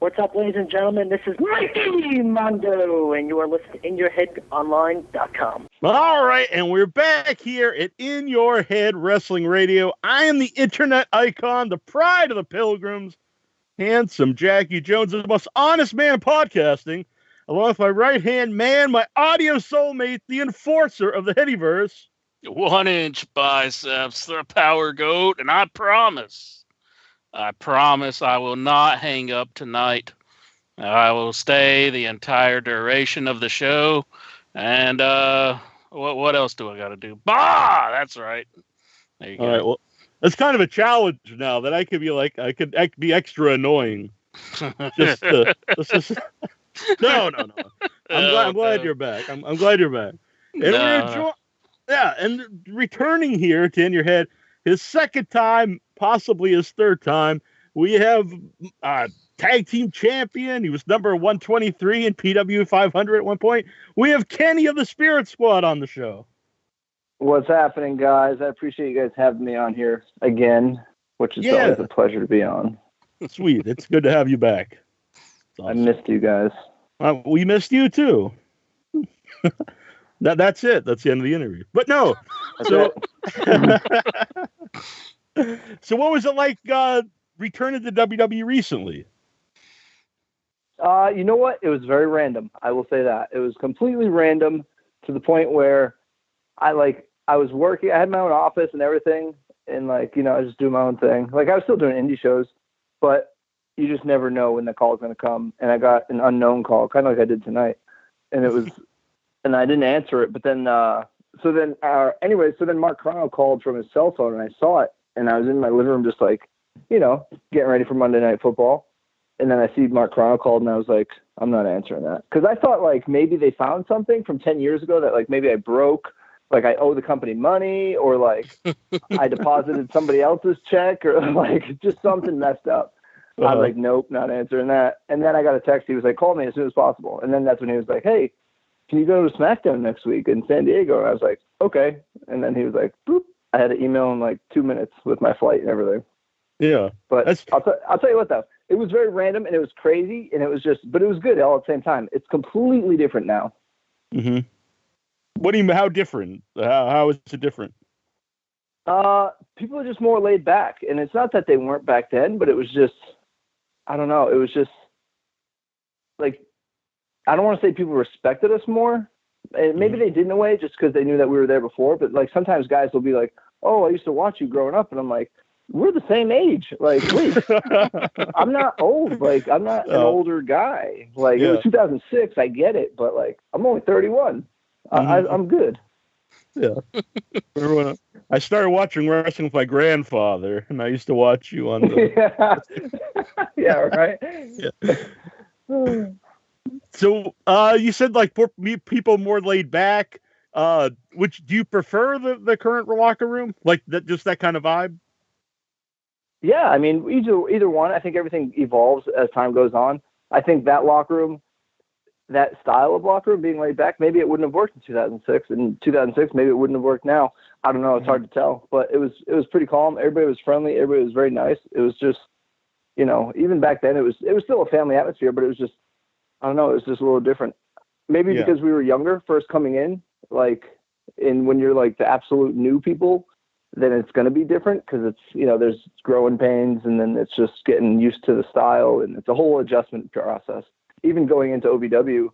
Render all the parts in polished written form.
What's up, ladies and gentlemen? This is Mikey Mondo, and you are listening to InYourHeadOnline.com. All right, and we're back here at In Your Head Wrestling Radio. I am the internet icon, the pride of the Pilgrims, handsome Jackie Jones, the most honest man podcasting, along with my right-hand man, my audio soulmate, the enforcer of the Headyverse. 1-inch biceps, the power goat, and I promise I will not hang up tonight. I will stay the entire duration of the show. And what else do I got to do? Bah! That's right. There you go. All right, well, that's kind of a challenge now that I could be like, I could be extra annoying. Just, no. I'm glad you're back. I'm glad you're back. And and returning here to In Your Head, his second time, possibly his third time, we have tag team champion. He was number 123 in PW 500 at one point. We have Kenny of the Spirit Squad on the show. What's happening, guys? I appreciate you guys having me on here again, which is always a pleasure to be on. Sweet. It's good to have you back. Awesome. I missed you guys. We missed you too. That's it. That's the end of the interview. But no. So what was it like returning to WWE recently? You know what? It was very random. I will say that. It was completely random to the point where I was working. I had my own office and everything. And I was just doing my own thing. I was still doing indie shows, but you just never know when the call is going to come. And I got an unknown call, kind of like I did tonight. And it was, and I didn't answer it. But then, so then Mark Carano called from his cell phone and I saw it. And I was in my living room just getting ready for Monday Night Football. And then I see Mark Carano called and I was like, I'm not answering that. Because I thought maybe they found something from 10 years ago that maybe I broke. I owe the company money or I deposited somebody else's check or just something messed up. I was like, nope, not answering that. And then I got a text. He was like, call me as soon as possible. And then that's when he was like, hey, can you go to SmackDown next week in San Diego? And I was like, okay. And then he was like, boop. I had to email in 2 minutes with my flight and everything. Yeah. But I'll tell you what, though. It was very random and it was crazy and it was but it was good all at the same time. It's completely different now. Mm-hmm. What do you mean? How different? How is it different? People are just more laid back. And it's not that they weren't back then, but it was just, I don't know. It was just I don't want to say people respected us more. And maybe they did in a way just because they knew that we were there before. But sometimes guys will be like, oh, I used to watch you growing up. And I'm like, we're the same age. Wait, I'm not old. I'm not an older guy. It was 2006. I get it. But I'm only 31. I'm good. Yeah. Remember when I started watching wrestling with my grandfather, and I used to watch you on the... Yeah, right? Yeah. So you said people more laid back. Do you prefer the current locker room? That kind of vibe? Yeah, I mean, either one. I think everything evolves as time goes on. I think that locker room, that style of locker room being laid back, maybe it wouldn't have worked in 2006. In 2006, maybe it wouldn't have worked now. I don't know. It's hard to tell. But it was pretty calm. Everybody was friendly. Everybody was very nice. It was just, even back then, it was still a family atmosphere, but it was just, I don't know, it was just a little different. Maybe because we were younger, first coming in, when you're the absolute new people, then it's going to be different because it's, there's growing pains and then it's just getting used to the style and it's a whole adjustment process. Even going into OVW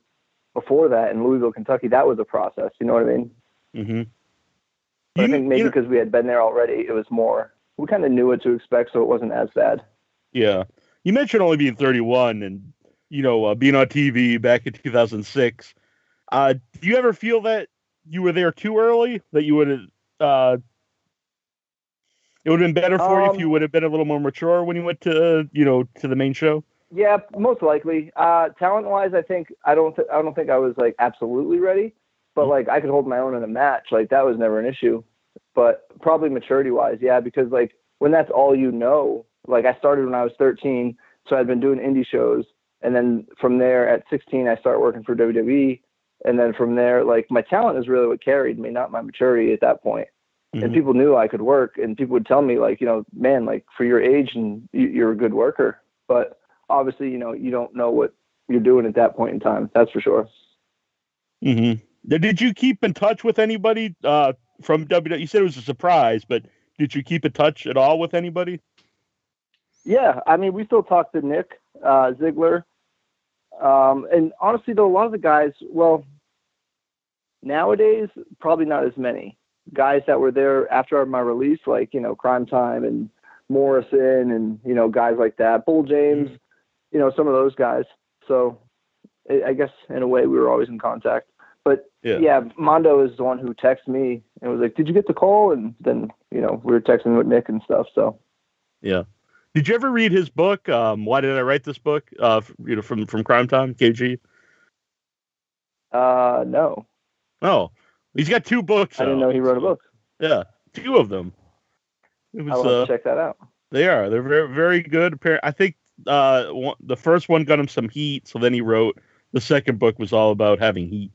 before that in Louisville, Kentucky, that was a process. You know what I mean? Mm-hmm. I think maybe because we had been there already, it was more, we kind of knew what to expect, so it wasn't as bad. Yeah. You mentioned only being 31 and, being on TV back in 2006. Do you ever feel that you were there too early? That you would have, it would have been better for you if you would have been a little more mature when you went to, to the main show? Yeah, most likely. Talent-wise, I don't think I was absolutely ready, but I could hold my own in a match. That was never an issue. But probably maturity-wise, yeah, because when that's all I started when I was 13, so I'd been doing indie shows, and then from there at 16 I started working for WWE, and then from there my talent is really what carried me, not my maturity at that point. Mm-hmm. And people knew I could work, and people would tell me man, for your age and you're a good worker. But obviously, you don't know what you're doing at that point in time. That's for sure. Mm-hmm. Did you keep in touch with anybody from WWE? You said it was a surprise, but did you keep in touch at all with anybody? Yeah, I mean, we still talk to Nick Ziegler. And honestly, though, a lot of the guys, well, nowadays, probably not as many. Guys that were there after my release, like, Crime Time and Morrison and, guys like that. Bull James, some of those guys. So I guess in a way we were always in contact. But yeah, Mondo is the one who texted me and was like, "Did you get the call?" And then, we were texting with Nick and stuff. So yeah. Did you ever read his book? Why Did I Write This Book? From Crime Time, KG? No. Oh, he's got 2 books. I didn't know he wrote a book. Yeah, 2 of them. It was, I'll have to check that out. They're very, very good. I think the first one got him some heat, so then he wrote the second book was all about having heat.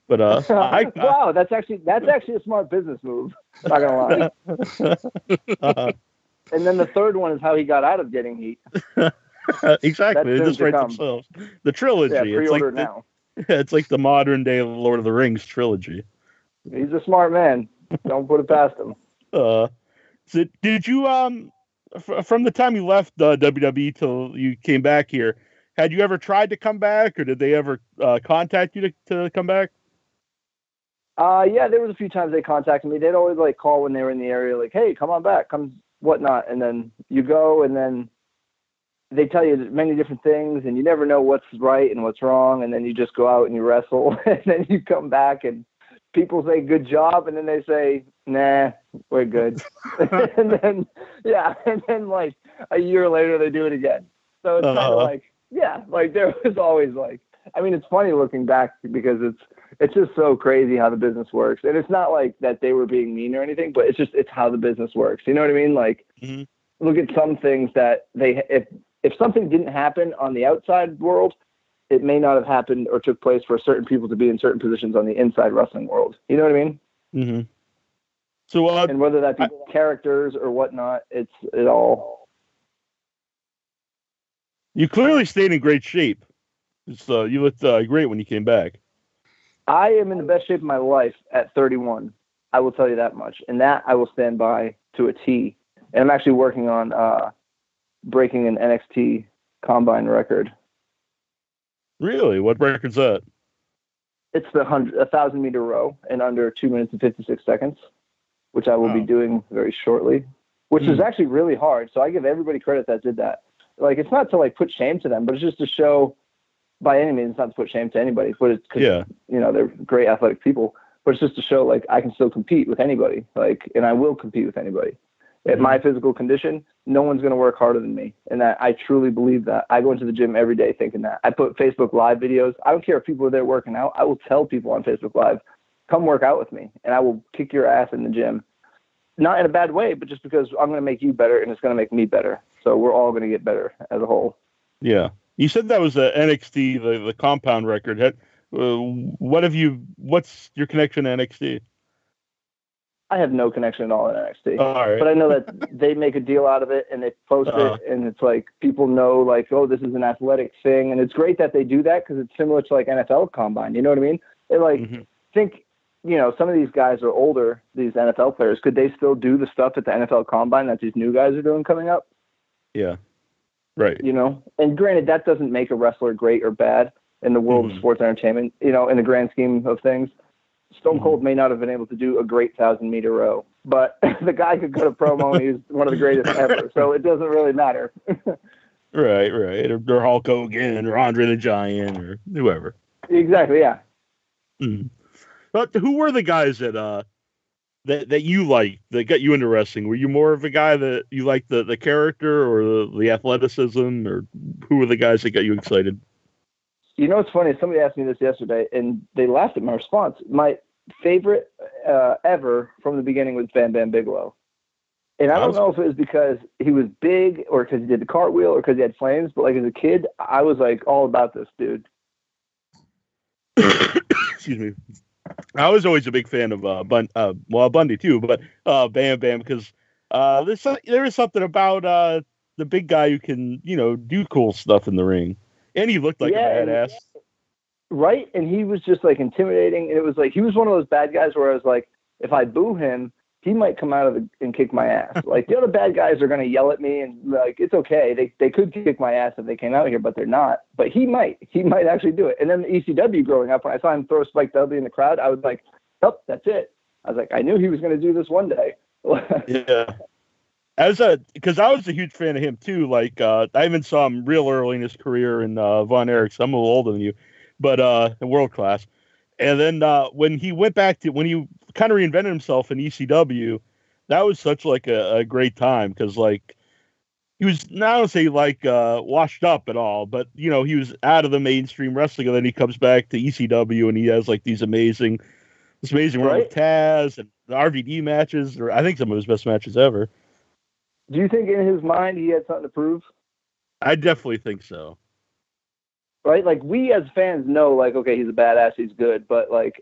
But wow, that's actually a smart business move. Not gonna lie. And then the third one is how he got out of getting heat. Exactly, they just write themselves. The trilogy. Yeah, pre-order now. It's like the modern day Lord of the Rings trilogy. He's a smart man. Don't put it past him. So did you from the time you left WWE till you came back here, had you ever tried to come back, or did they ever contact you to come back? Yeah, there was a few times they contacted me. They'd always like call when they were in the area, like, "Hey, come on back, come whatnot." And then you go, and then they tell you many different things, and you never know what's right and what's wrong. And then you just go out and you wrestle, and then you come back, and people say "good job," and then they say, "Nah, we're good." and then like a year later they do it again. So it's kind of like, yeah, like there was always like, I mean, it's funny looking back because it's just so crazy how the business works. And it's not like that they were being mean or anything, but it's how the business works. You know what I mean? Like, look at some things that if something didn't happen on the outside world, it may not have happened or took place for certain people to be in certain positions on the inside wrestling world. You know what I mean? Mm-hmm. So, and whether that be characters or whatnot, it all. You clearly stayed in great shape. So you looked great when you came back. I am in the best shape of my life at 31. I will tell you that much. And that I will stand by to a T. And I'm actually working on breaking an NXT Combine record. Really? What record's that? It's the 1,000-meter row in under 2 minutes and 56 seconds, which I will be doing very shortly, which is actually really hard. So I give everybody credit that did that. Like, it's not to like put shame to them, but it's just to show, by any means, it's not to put shame to anybody, but it's because, they're great athletic people, but it's just to show like I can still compete with anybody, like, and I will compete with anybody. At my physical condition, no one's going to work harder than me. And that I truly believe that. I go into the gym every day thinking that. I put Facebook Live videos. I don't care if people are there working out. I will tell people on Facebook Live, come work out with me, and I will kick your ass in the gym. Not in a bad way, but just because I'm going to make you better and it's going to make me better. So we're all going to get better as a whole. Yeah. You said that was the NXT, the compound record. What's your connection to NXT? I have no connection at all in NXT. All right. But I know that they make a deal out of it and they post it, and it's like people know, like, oh, this is an athletic thing. And it's great that they do that because it's similar to like NFL Combine. You know what I mean? They like think, some of these guys are older, these NFL players. Could they still do the stuff at the NFL Combine that these new guys are doing coming up? Yeah. Right. And granted, that doesn't make a wrestler great or bad in the world of sports entertainment, in the grand scheme of things. Stone Cold may not have been able to do a great 1,000-meter row, but the guy could cut a promo and he's one of the greatest ever. So it doesn't really matter. Right. Or Hulk Hogan or Andre the Giant or whoever. Exactly, yeah. But who were the guys that you liked, that got you into wrestling? Were you more of a guy that you liked the character or the athleticism, or who were the guys that got you excited? It's funny. Somebody asked me this yesterday, and they laughed at my response. My favorite ever from the beginning was Bam Bam Bigelow. And I don't know if it was because he was big or because he did the cartwheel or because he had flames, but like as a kid, I was like all about this dude. Excuse me. I was always a big fan of Bundy too, but Bam Bam, because there was something about the big guy who can, do cool stuff in the ring. And he looked like a badass. Right? And he was just like intimidating. And it was like, he was one of those bad guys where I was like, if I boo him, he might come out and kick my ass. Like, the other bad guys are going to yell at me and like, it's okay. They could kick my ass if they came out here, but they're not. But he might actually do it. And then the ECW growing up, when I saw him throw Spike Dudley in the crowd, I was like, oh, that's it. I was like, I knew he was going to do this one day. Yeah. Because I was a huge fan of him too. Like, I even saw him real early in his career in Von Erichs. I'm a little older than you, but in World Class. And then when he went back when he kind of reinvented himself in ECW, that was such like a great time, because like he was not, I don't say like washed up at all, but he was out of the mainstream wrestling, and then he comes back to ECW and he has like this amazing run with Taz and the RVD matches, or I think some of his best matches ever. Do you think in his mind he had something to prove? I definitely think so. Right? Like, we as fans know, like, okay, he's a badass, he's good, but like,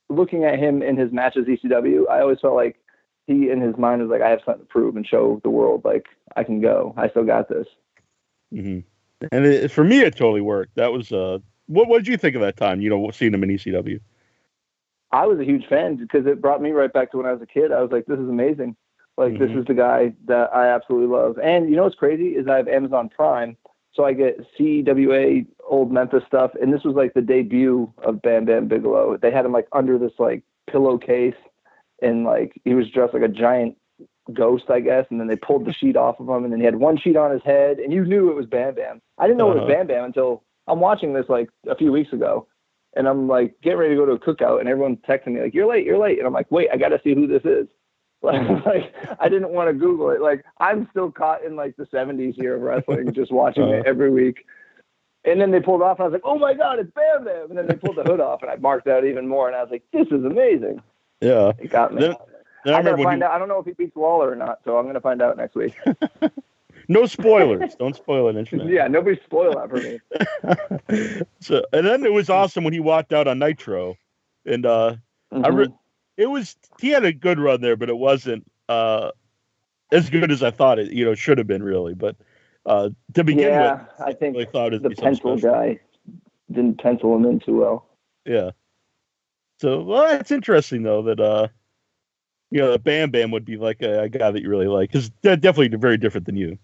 looking at him in his matches ECW, I always felt like he in his mind was like, I have something to prove and show the world, like, I can go, I still got this. Mm-hmm. And for me, it totally worked. That was what did you think of that time? Seeing him in ECW. I was a huge fan because it brought me right back to when I was a kid. I was like, this is amazing. Like, this is the guy that I absolutely love. And what's crazy is I have Amazon Prime, so I get CWA old Memphis stuff. And this was like the debut of Bam Bam Bigelow. They had him like under this like pillowcase, and like he was dressed like a giant ghost, I guess. And then they pulled the sheet off of him, and then he had one sheet on his head, and you knew it was Bam Bam. I didn't know it was Bam Bam until I'm watching this like a few weeks ago. And I'm like getting ready to go to a cookout, and everyone's texting me like, you're late. And I'm like, wait, I got to see who this is. Like, I didn't want to Google it. Like, I'm still caught in like the 70s here of wrestling, just watching it every week. And then they pulled off, and I was like, oh my God, it's Bam Bam. And then they pulled the hood off, and I marked out even more. And I was like, this is amazing. Yeah. It got me. Then I gotta find out. I don't know if he beats Waller or not, so I'm going to find out next week. No spoilers. Don't spoil it, internet. Yeah, nobody spoil that for me. And then it was awesome when he walked out on Nitro. And he had a good run there, but it wasn't as good as I thought it should have been, really. But to begin with, I think really thought the pencil guy didn't pencil him in too well. Yeah. So, it's interesting though that Bam Bam would be like a guy that you really like, because they're definitely very different than you.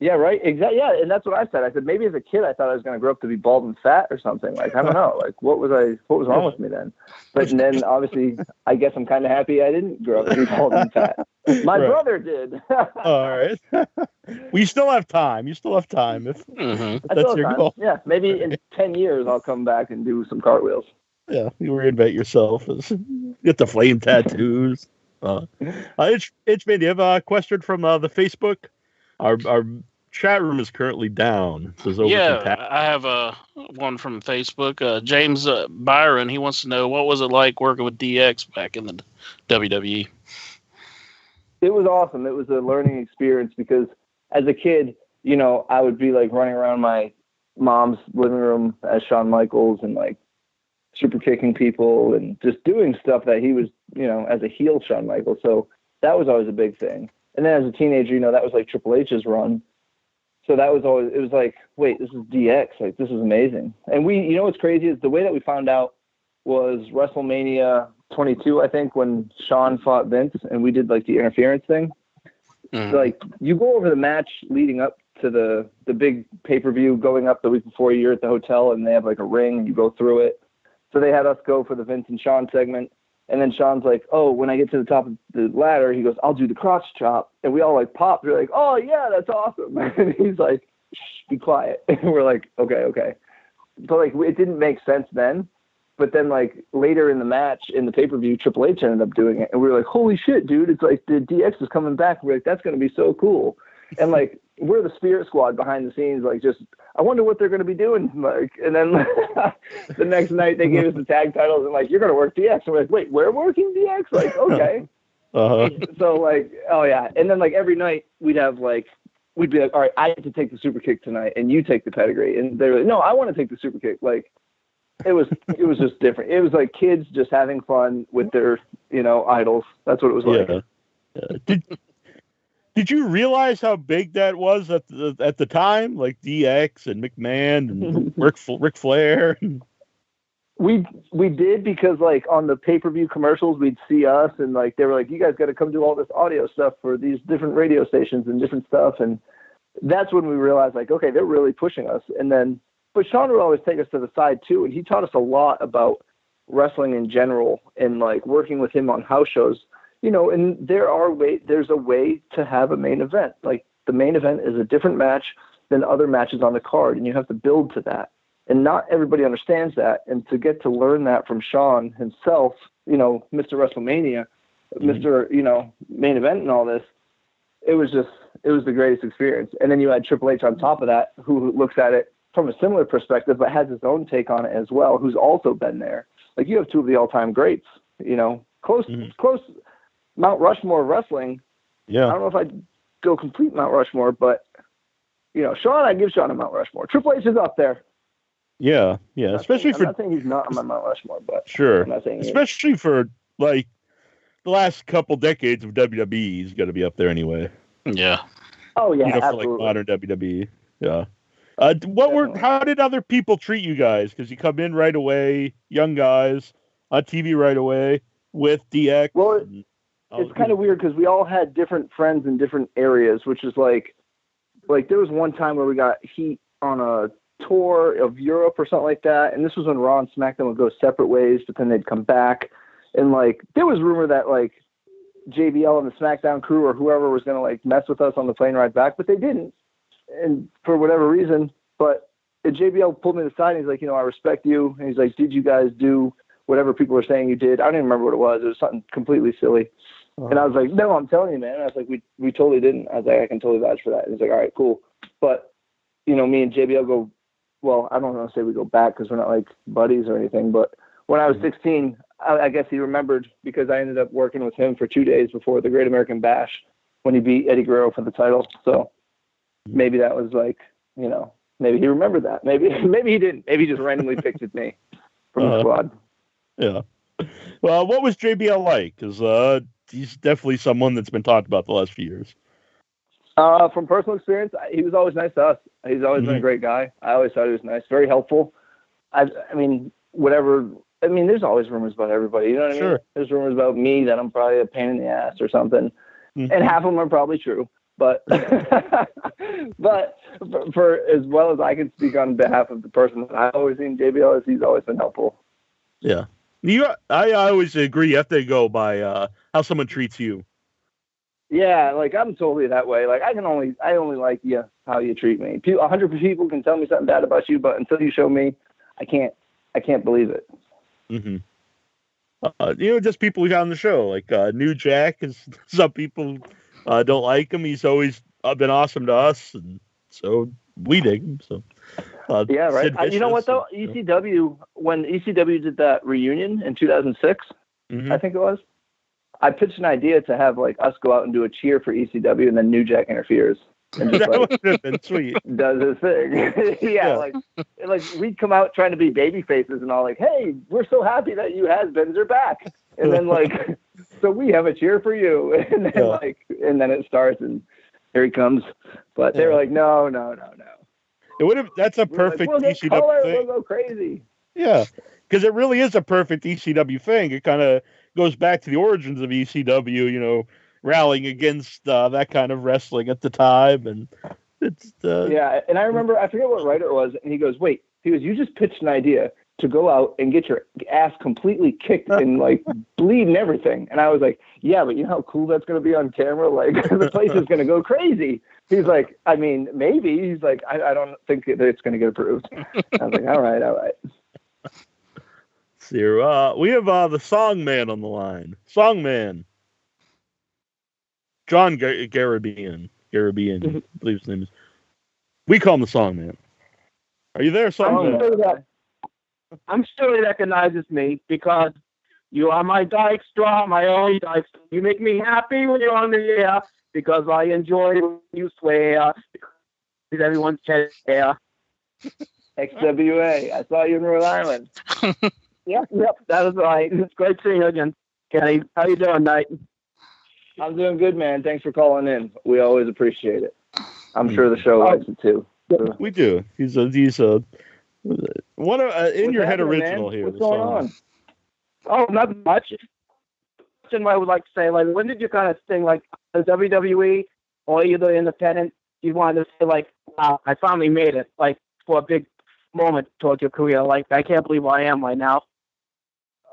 Yeah, right. Exactly. Yeah, and that's what I said. I said maybe as a kid I thought I was going to grow up to be bald and fat or something. Like, I don't know. Like, what was wrong with me then? But then obviously, I guess I'm kind of happy I didn't grow up to be bald and fat. My brother did. All right. Well, you still have time. If that's your goal. Yeah, maybe in 10 years I'll come back and do some cartwheels. Yeah, you reinvent yourself. Get the flame tattoos. Hitchman, do you have a question from the Facebook? Our chat room is currently down. I have one from Facebook. James Byron, he wants to know, what was it like working with DX back in the WWE? It was awesome. It was a learning experience because as a kid, I would be like running around my mom's living room as Shawn Michaels and like super kicking people and just doing stuff that he was, as a heel Shawn Michaels. So that was always a big thing. And then as a teenager, that was like Triple H's run. So that was always, it was like, wait, this is DX. Like, this is amazing. And what's crazy is the way that we found out was WrestleMania 22, I think, when Shawn fought Vince and we did like the interference thing. So, like, you go over the match leading up to the big pay-per-view going up the week before, you're at the hotel and they have like a ring and you go through it. So they had us go for the Vince and Shawn segment. And then Shawn's like, oh, when I get to the top of the ladder, he goes, I'll do the crotch chop. And we all like popped. We're like, oh, yeah, that's awesome. And he's like, shh, be quiet. And we're like, okay. But like, it didn't make sense then. But then like later in the match, in the pay-per-view, Triple H ended up doing it. And we were like, holy shit, dude. It's like the DX is coming back. We're like, that's going to be so cool. And like, we're the Spirit Squad behind the scenes, like, just, I wonder what they're going to be doing. Like, and then the next night they gave us the tag titles and like, you're going to work DX. And we're like, wait, we're working DX? Like, okay. So like, oh yeah. And then like every night we'd be like, all right, I have to take the super kick tonight and you take the pedigree. And they're like, no, I want to take the super kick. Like, it was just different. It was like kids just having fun with their, idols. That's what it was like. Yeah. Did you realize how big that was at the time? Like DX and McMahon and Ric Flair. We did, because like on the pay-per-view commercials, we'd see us, and like they were like, you guys got to come do all this audio stuff for these different radio stations and different stuff. And that's when we realized, like, okay, they're really pushing us. And then, but Sean would always take us to the side too. And he taught us a lot about wrestling in general, and like working with him on house shows, you know, and there's a way to have a main event. Like the main event is a different match than other matches on the card, and you have to build to that. And not everybody understands that. And to get to learn that from Sean himself, you know, Mr. WrestleMania, Mr., you know, main event and all this, it was the greatest experience. And then you had Triple H on top of that, who looks at it from a similar perspective, but has his own take on it as well, who's also been there. Like, you have two of the all-time greats, you know, close Mount Rushmore of wrestling. Yeah. I don't know if I'd go complete Mount Rushmore, but, you know, Sean, I give Sean a Mount Rushmore. Triple H is up there. Yeah, especially I'm not saying he's not on my Mount Rushmore, but sure, I'm not saying especially for like the last couple decades of WWE, he's got to be up there anyway. Yeah. Oh yeah, you know, absolutely. For like modern WWE. Yeah. How did other people treat you guys? Because you come in right away, young guys on TV right away with DX. Well, it's kind of weird because we all had different friends in different areas, which is like there was one time where we got heat on a tour of Europe or something like that, and this was when Raw and SmackDown would go separate ways, but then they'd come back, and like there was rumor that like JBL and the SmackDown crew or whoever was going to like mess with us on the plane ride back, but they didn't, and for whatever reason. But JBL pulled me to the side and he's like, you know, I respect you, and he's like, did you guys do whatever people were saying you did? I don't even remember what it was. It was something completely silly. And I was like, no, I'm telling you, man. I was like, we totally didn't. I was like, I can totally vouch for that. And he's like, all right, cool. But, you know, me and JBL go, well, I don't want to say we go back because we're not like buddies or anything. But when I was 16, I guess he remembered because I ended up working with him for 2 days before the Great American Bash when he beat Eddie Guerrero for the title. So maybe that was like, you know, maybe he remembered that. Maybe he didn't. Maybe he just randomly picked at me from the squad. Yeah. Well, what was JBL like? Because he's definitely someone that's been talked about the last few years. From personal experience, he was always nice to us. He's always been a great guy. I always thought he was nice, very helpful. I mean, whatever. I mean, there's always rumors about everybody. You know what I mean? There's rumors about me that I'm probably a pain in the ass or something, and half of them are probably true. But but for as well as I can speak on behalf of the person that I always seen JBL, he's always been helpful. Yeah. I always agree. You have to go by how someone treats you. Yeah, like I'm totally that way. Like I only like you how you treat me. 100 people can tell me something bad about you, but until you show me, I can't believe it. Mm-hmm. You know, just people we got on the show, like New Jack, is some people don't like him. He's always been awesome to us, and so we dig him. So yeah, right. You know what though? ECW, when ECW did that reunion in 2006, I think it was. I pitched an idea to have like us go out and do a cheer for ECW, and then New Jack interferes and just that would have been sweet. Does his thing. yeah, like we'd come out trying to be baby faces and all, like, hey, we're so happy that you has-beens are back, and then like, so we have a cheer for you, and then and then it starts, and here he comes. But they were like, no. It would have. That's a perfect we'll ECW color, thing. We'll go crazy. Yeah, because it really is a perfect ECW thing. It kind of goes back to the origins of ECW, you know, rallying against that kind of wrestling at the time, and it's yeah. And I remember, I forget what writer it was, and he goes, you just pitched an idea to go out and get your ass completely kicked and like bleed and everything. And I was like, yeah, but you know how cool that's going to be on camera? Like the place is going to go crazy. He's like, I mean, maybe. He's like, I don't think that it's going to get approved. I was like, all right. So, we have the Songman on the line. Songman. John Garabian, I believe his name is. We call him the Songman. Are you there, Songman? I'm sure he recognizes me because you are my Dykstra, my only Dykstra. You make me happy when you're on the air because I enjoy when you swear. Because everyone's chest hair. XWA. I saw you in Rhode Island. Yep, that was right. It's great seeing you again, Kenny. How you doing, Knight? I'm doing good, man. Thanks for calling in. We always appreciate it. I'm sure the show likes it too. So. We do. He's one of in your head original man? here. What's going on? Oh, not much. I would like to say, like, when did you kind of think, like, the WWE or either independent, you wanted to say, like, wow, I finally made it, like, for a big moment towards your career? Like, I can't believe where I am right now.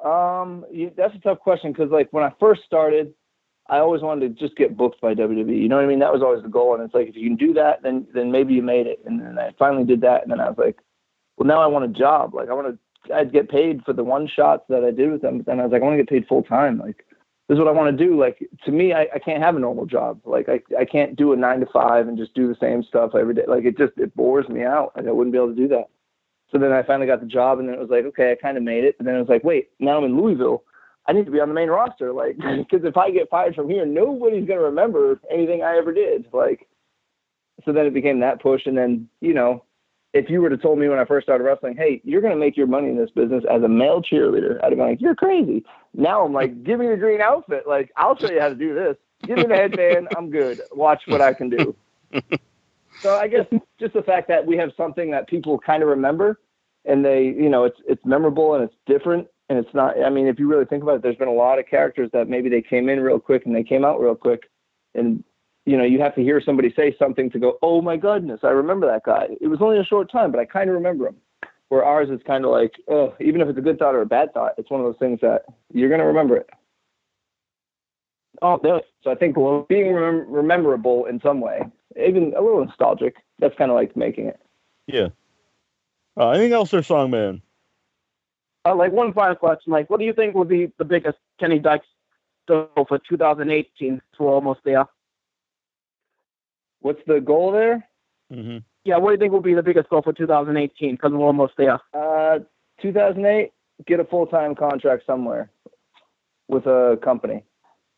That's a tough question because, like, when I first started, I always wanted to just get booked by WWE. You know what I mean? That was always the goal. And it's like, if you can do that, then maybe you made it. And then I finally did that. And then I was like, well, now I want a job. Like, I'd get paid for the one shots that I did with them. But then I was like, I want to get paid full time. Like, this is what I want to do. Like, to me, I can't have a normal job. Like, I can't do a 9 to 5 and just do the same stuff every day. Like, it bores me out. Like, I wouldn't be able to do that. So then I finally got the job, and then it was like, okay, I kind of made it. And then it was like, wait, now I'm in Louisville. I need to be on the main roster. Like, because if I get fired from here, nobody's going to remember anything I ever did. Like, so then it became that push. And then, you know, if you were to told me when I first started wrestling, hey, you're going to make your money in this business as a male cheerleader, I'd have been like, you're crazy. Now I'm like, give me the green outfit. Like, I'll show you how to do this. Give me the headband. I'm good. Watch what I can do. So I guess just the fact that we have something that people kind of remember, and they, you know, it's memorable and it's different. And it's not, I mean, if you really think about it, there's been a lot of characters that maybe they came in real quick and they came out real quick. And, you know, you have to hear somebody say something to go, oh my goodness, I remember that guy. It was only a short time, but I kind of remember him. Where ours is kind of like, oh, even if it's a good thought or a bad thought, it's one of those things that you're going to remember it. Oh, so I think being rememberable in some way, even a little nostalgic, that's kind of like making it. Yeah. Anything else there, Songman? Like, one final question. Like, what do you think will be the biggest Kenny Dykstra for 2018? We're almost there. What's the goal there? Mm-hmm. Yeah, what do you think will be the biggest goal for 2018? Because we're almost there. 2008, get a full-time contract somewhere with a company.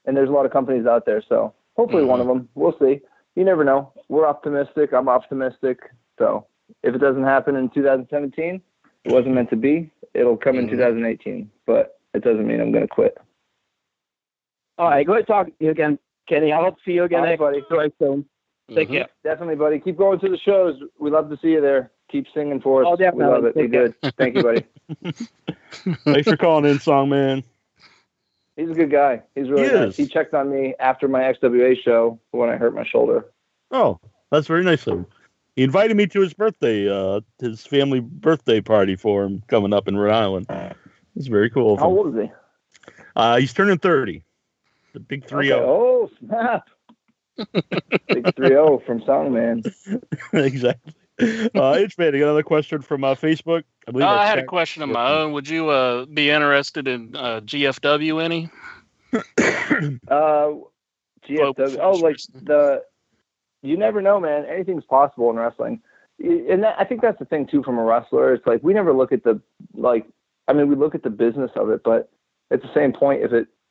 And there's a lot of companies out there, so hopefully one of them. We'll see. You never know. We're optimistic. I'm optimistic. So if it doesn't happen in 2017, it wasn't meant to be. It'll come in 2018, but it doesn't mean I'm going to quit. All right, good talking to you again, Kenny. I hope to see you again next buddy. soon. Take care. Definitely, buddy. Keep going to the shows. We love to see you there. Keep singing for us. Oh, definitely. We love it. Be good. Thank you, buddy. Thanks for calling in, Songman. He's a good guy. He's really nice. He checked on me after my XWA show when I hurt my shoulder. Oh, that's very nice of him. He invited me to his birthday, his family birthday party for him coming up in Rhode Island. It's very cool. How old is he? He's turning 30. The big 3-0. Okay. Oh, snap. Big 3-0 from Songman. Exactly. HBK, I got another question from Facebook. I had a question of my own. Would you be interested in GFW any? GFW. Oh, like you never know, man. Anything's possible in wrestling. And I think that's the thing too from a wrestler. It's like we never look at we look at the business of it, but at the same point,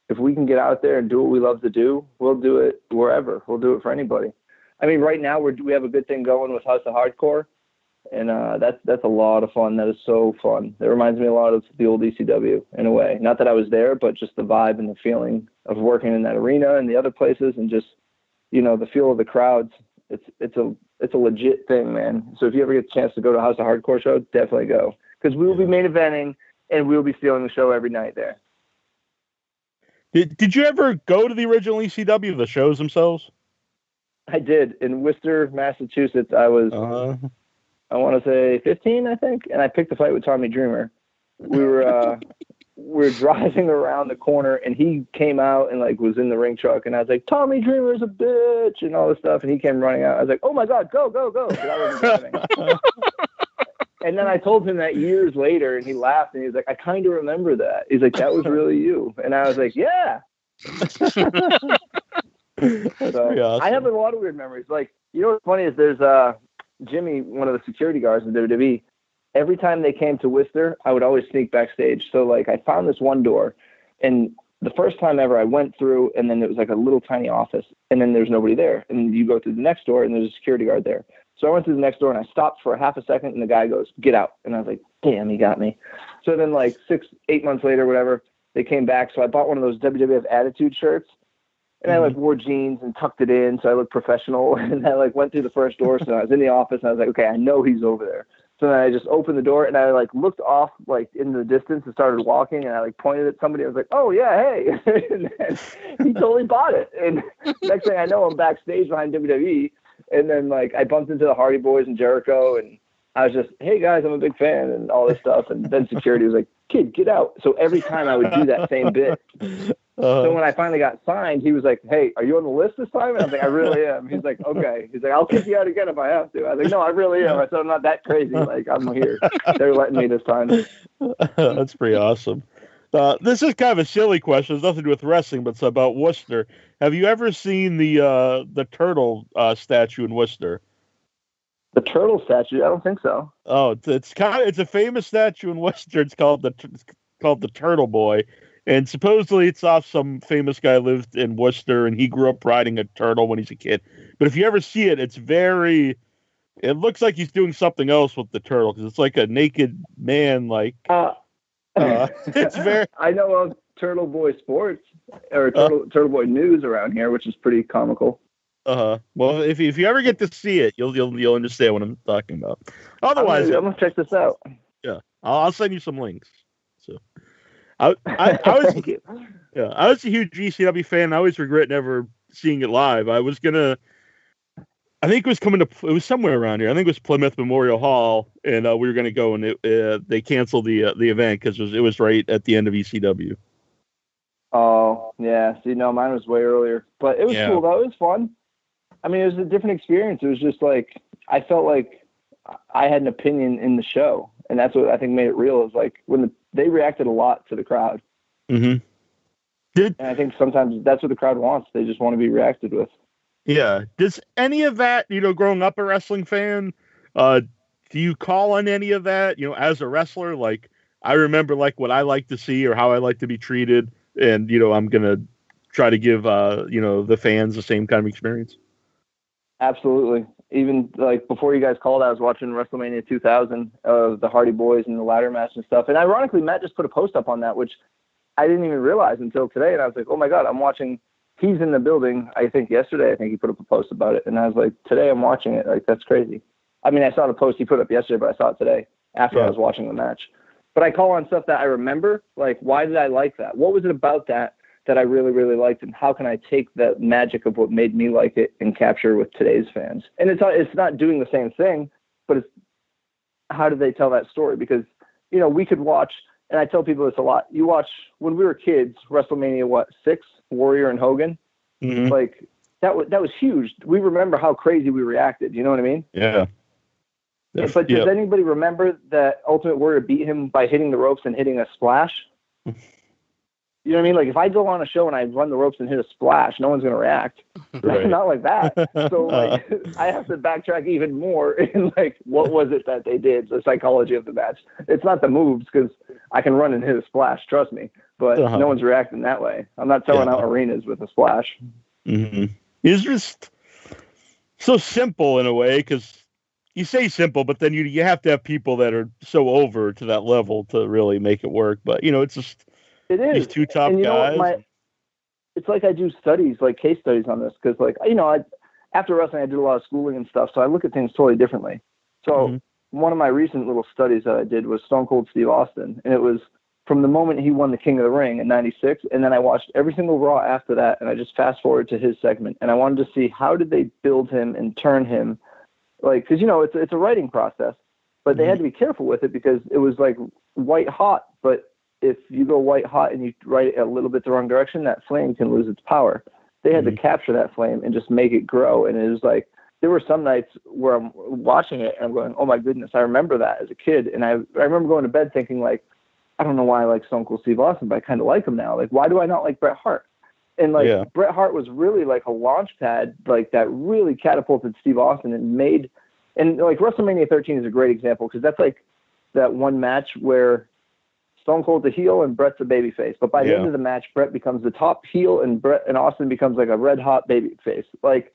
if we can get out there and do what we love to do, we'll do it wherever. We'll do it for anybody. I mean, right now we have a good thing going with House of Hardcore, and that's a lot of fun. That is so fun. It reminds me a lot of the old ECW in a way. Not that I was there, but just the vibe and the feeling of working in that arena and the other places, and just, you know, the feel of the crowds. It's a legit thing, man. So if you ever get a chance to go to House of Hardcore show, definitely go, because we will be main eventing and we will be stealing the show every night there. Did you ever go to the original ECW, the shows themselves? I did. In Worcester, Massachusetts. I was, I want to say 15, I think, and I picked a fight with Tommy Dreamer. We were driving around the corner, and he came out and was in the ring truck, and I was like, Tommy Dreamer's a bitch, and all this stuff, and he came running out. I was like, oh my God, go, go, go, because I wasn't driving. And then I told him that years later, and he laughed, and he was like, I kind of remember that. He's like, that was really you. And I was like, yeah. So, awesome. I have a lot of weird memories. You know what's funny is there's Jimmy, one of the security guards in WWE. Every time they came to Worcester, I would always sneak backstage. So I found this one door, and the first time ever I went through, and then it was a little tiny office, and then there's nobody there. And you go through the next door, and there's a security guard there. So I went through the next door, and I stopped for a half a second, and the guy goes, get out. And I was like, damn, he got me. So then 6-8 months later, whatever, they came back. So I bought one of those WWF Attitude shirts. And I like wore jeans and tucked it in so I looked professional. And I like went through the first door. So I was in the office and I was like, okay, I know he's over there. So then I just opened the door and I like looked off like in the distance and started walking and I like pointed at somebody. I was like, oh yeah, hey. And then he totally bought it. And next thing I know, I'm backstage behind WWE. And then like I bumped into the Hardy Boys and Jericho and I was just, hey guys, I'm a big fan and all this stuff. And then security was like, kid, get out. So every time I would do that same bit. So when I finally got signed, he was like, hey, are you on the list this time? And I was like, I really am. He's like, okay. He's like, I'll kick you out again if I have to. I was like, no, I really am. I said, I'm not that crazy. Like, I'm here. They're letting me this time. That's pretty awesome. This is kind of a silly question. It's nothing to do with wrestling, but it's about Worcester. Have you ever seen the turtle statue in Worcester? The turtle statue? I don't think so. Oh, it's a famous statue in Worcester. It's called the Turtle Boy. And supposedly it's off some famous guy lived in Worcester and he grew up riding a turtle when he's a kid. But if you ever see it, it looks like he's doing something else with the turtle because it's like a naked man. Like it's very. I know of Turtle Boy Sports or Turtle Boy News around here, which is pretty comical. Well, if you ever get to see it, you'll understand what I'm talking about. Otherwise, I'm gonna check this out. Yeah, I'll send you some links. So. I was a huge ECW fan. I always regret never seeing it live. I think it was somewhere around here. I think it was Plymouth Memorial Hall, and we were gonna go, and they canceled the event because it was right at the end of ECW. Oh yeah, see, no, mine was way earlier, but it was cool though. It was fun. I mean, it was a different experience. It was just like I felt like I had an opinion in the show, and that's what I think made it real. It was like when they reacted a lot to the crowd. Mm-hmm. And I think sometimes that's what the crowd wants. They just want to be reacted with. Yeah. Does any of that, growing up a wrestling fan, do you call on any of that, as a wrestler? Like, I remember like what I like to see or how I like to be treated. And, I'm going to try to give, the fans the same kind of experience. Absolutely. Even like before you guys called, I was watching WrestleMania 2000 of the Hardy Boys and the ladder match and stuff. And ironically, Matt just put a post up on that, which I didn't even realize until today. And I was like, oh my God, I'm watching. He's in the building. I think yesterday, he put up a post about it. And I was like, today I'm watching it. Like, that's crazy. I mean, I saw the post he put up yesterday, but I saw it today after I was watching the match. But I call on stuff that I remember. Like, why did I like that? What was it about that I really, really liked, and how can I take the magic of what made me like it and capture with today's fans? And it's not doing the same thing, but it's how do they tell that story? Because, we could watch, and I tell people this a lot, you watch, when we were kids, WrestleMania, 6, Warrior and Hogan? Mm-hmm. Like, that was huge. We remember how crazy we reacted, you know what I mean? Yeah. But does anybody remember that Ultimate Warrior beat him by hitting the ropes and hitting a splash? You know what I mean? Like, if I go on a show and I run the ropes and hit a splash, no one's going to react. Right. Not like that. So, like, I have to backtrack even more in, like, what was it that they did, the psychology of the match. It's not the moves, because I can run and hit a splash, trust me. But no one's reacting that way. I'm not selling out arenas with a splash. Mm-hmm. It's just so simple in a way, because you say simple, but then you have to have people that are so over to that level to really make it work. But, it's just... It is. These two top guys. It's like I do studies, like case studies on this, because, like, after wrestling, I did a lot of schooling and stuff, so I look at things totally differently. So one of my recent little studies that I did was Stone Cold Steve Austin, and it was from the moment he won the King of the Ring in '96, and then I watched every single Raw after that, and I just fast forward to his segment, and I wanted to see how did they build him and turn him, like, because it's a writing process, but they had to be careful with it because it was like white hot, but if you go white hot and you write it a little bit the wrong direction, that flame can lose its power. They had to capture that flame and just make it grow. And it was like, there were some nights where I'm watching it and I'm going, oh my goodness, I remember that as a kid. And I remember going to bed thinking, like, I don't know why I like Stone Cold Steve Austin, but I kind of like him now. Like, why do I not like Bret Hart? And like, Bret Hart was really like a launch pad, like that really catapulted Steve Austin and like WrestleMania 13 is a great example, because that's like that one match where Stone Cold's a heel and Bret's a babyface. But by the end of the match, Bret becomes the top heel and Austin becomes like a red hot babyface. Like,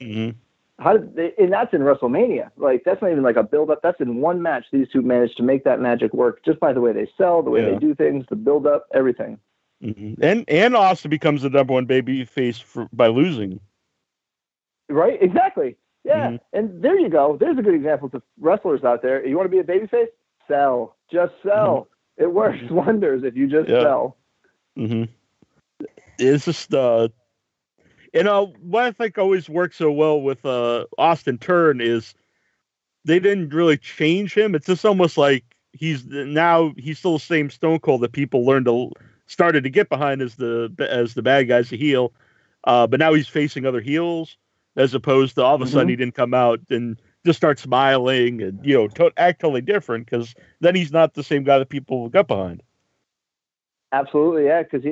how did they, and that's in WrestleMania. Like, that's not even like a build up. That's in one match. These two managed to make that magic work just by the way they sell, the way they do things, the build up, everything. And Austin becomes the number one baby face by losing. Right? Exactly. Yeah. And there you go. There's a good example to wrestlers out there. You want to be a babyface? Sell. Just sell. It works wonders if you just sell. It's just, what I think always works so well with Austin Turn is they didn't really change him. It's just almost like he's still the same Stone Cold that people started to get behind as the bad guy's the heel. But now he's facing other heels, as opposed to all of a sudden he didn't come out and just start smiling and, act totally different, because then he's not the same guy that people got behind. Absolutely, yeah, because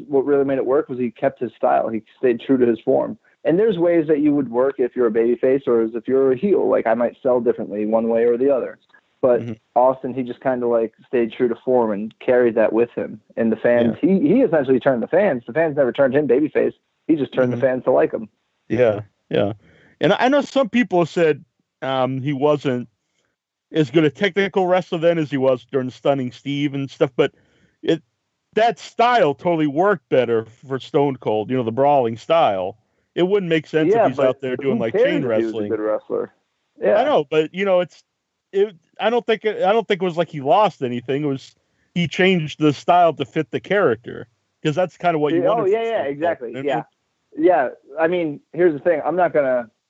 what really made it work was he kept his style. He stayed true to his form. And there's ways that you would work if you're a babyface or as if you're a heel. Like, I might sell differently one way or the other. But Austin, he just kind of like stayed true to form and carried that with him. And the fans, he essentially turned the fans. The fans never turned him babyface. He just turned the fans to like him. Yeah, yeah. And I know some people said he wasn't as good a technical wrestler then as he was during Stunning Steve and stuff, but that style totally worked better for Stone Cold, the brawling style. It wouldn't make sense if he's out there doing like chain wrestling. He was a good wrestler. Yeah. I know, but I don't think it was like he lost anything. It was he changed the style to fit the character, because that's kind of what you want. Oh yeah, exactly. Yeah. I mean, here's the thing.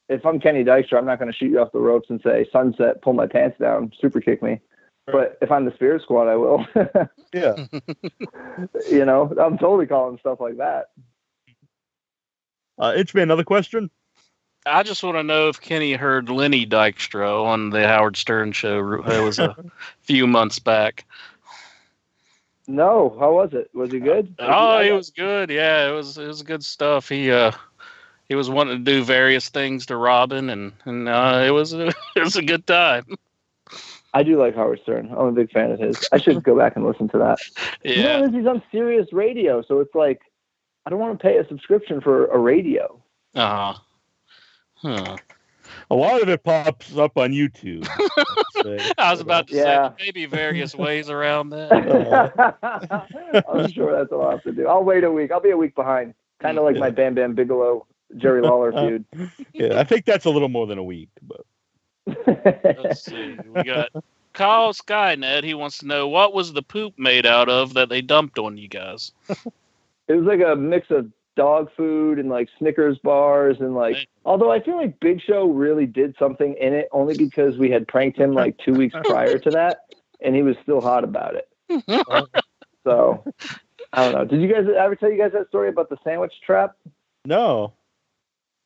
If I'm Kenny Dykstra, I'm not gonna shoot you off the ropes and say sunset, pull my pants down, super kick me. But if I'm the Spirit Squad, I will. Yeah. I'm totally calling stuff like that. Itchman, another question? I just want to know if Kenny heard Lenny Dykstra on the Howard Stern show. It was a few months back. No, how was it? Was he good? It was good. Yeah, it was good stuff. He was wanting to do various things to Robin, and it was a good time. I do like Howard Stern. I'm a big fan of his. I should go back and listen to that. Yeah. He's on Sirius Radio, so it's like I don't want to pay a subscription for a radio. Huh. A lot of it pops up on YouTube. I was about to say maybe various ways around that. I'm sure that's what I'll have to do. I'll wait a week. I'll be a week behind. Kind of like my Bam Bam Bigelow, Jerry Lawler feud. Yeah, I think that's a little more than a week. But let's see. We got Kyle Skynet. He wants to know, what was the poop made out of that they dumped on you guys? It was like a mix of dog food and like Snickers bars and like, although I feel like Big Show really did something in it only because we had pranked him like 2 weeks prior to that and he was still hot about it. So I don't know. Did you guys ever tell you guys that story about the sandwich trap? No.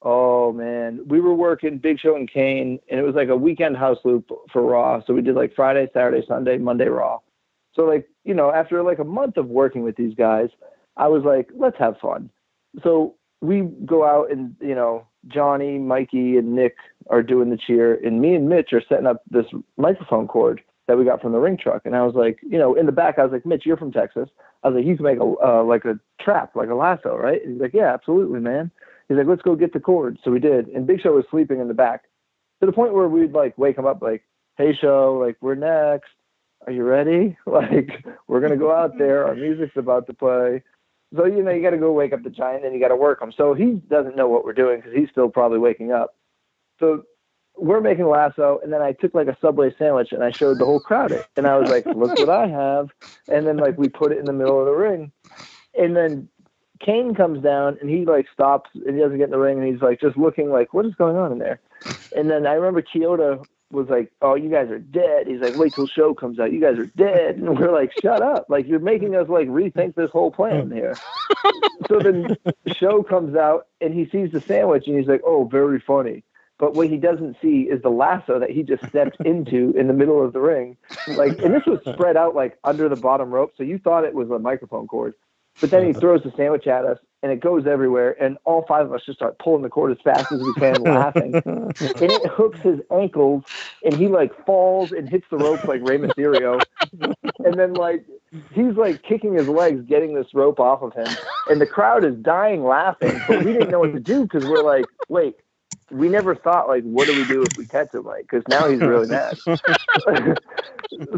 Oh man, we were working Big Show and Kane and it was like a weekend house loop for Raw. So we did like Friday, Saturday, Sunday, Monday Raw. So like, after like a month of working with these guys, I was like, let's have fun. So we go out and, Johnny, Mikey, and Nick are doing the cheer, and me and Mitch are setting up this microphone cord that we got from the ring truck. And I was like, in the back, I was like, Mitch, you're from Texas. I was like, you can make a trap, like a lasso, right? And he's like, yeah, absolutely, man. He's like, let's go get the cord. So we did. And Big Show was sleeping in the back to the point where we'd like wake him up like, hey, Show, like, we're next. Are you ready? Like, we're going to go out there. Our music's about to play. So, you got to go wake up the giant and you got to work him. So he doesn't know what we're doing because he's still probably waking up. So we're making lasso. And then I took like a Subway sandwich and I showed the whole crowd it. And I was like, look what I have. And then like we put it in the middle of the ring. And then Kane comes down and he like stops and he doesn't get in the ring. And he's like just looking like, what is going on in there? And then I remember Kyoto was like, oh, you guys are dead. He's like, wait till Show comes out. You guys are dead. And we're like, shut up. Like, you're making us like rethink this whole plan here. So then Show comes out and he sees the sandwich and he's like, oh, very funny. But what he doesn't see is the lasso that he just stepped into in the middle of the ring. Like, and this was spread out like under the bottom rope. So you thought it was a microphone cord. But then he throws the sandwich at us, and it goes everywhere, and all five of us just start pulling the cord as fast as we can, laughing. And it hooks his ankles, and he, like, falls and hits the ropes like Rey Mysterio. And then, like, he's, like, kicking his legs, getting this rope off of him. And the crowd is dying laughing, but we didn't know what to do because we're like, wait, we never thought, like, what do we do if we catch him? Like, because now he's really mad.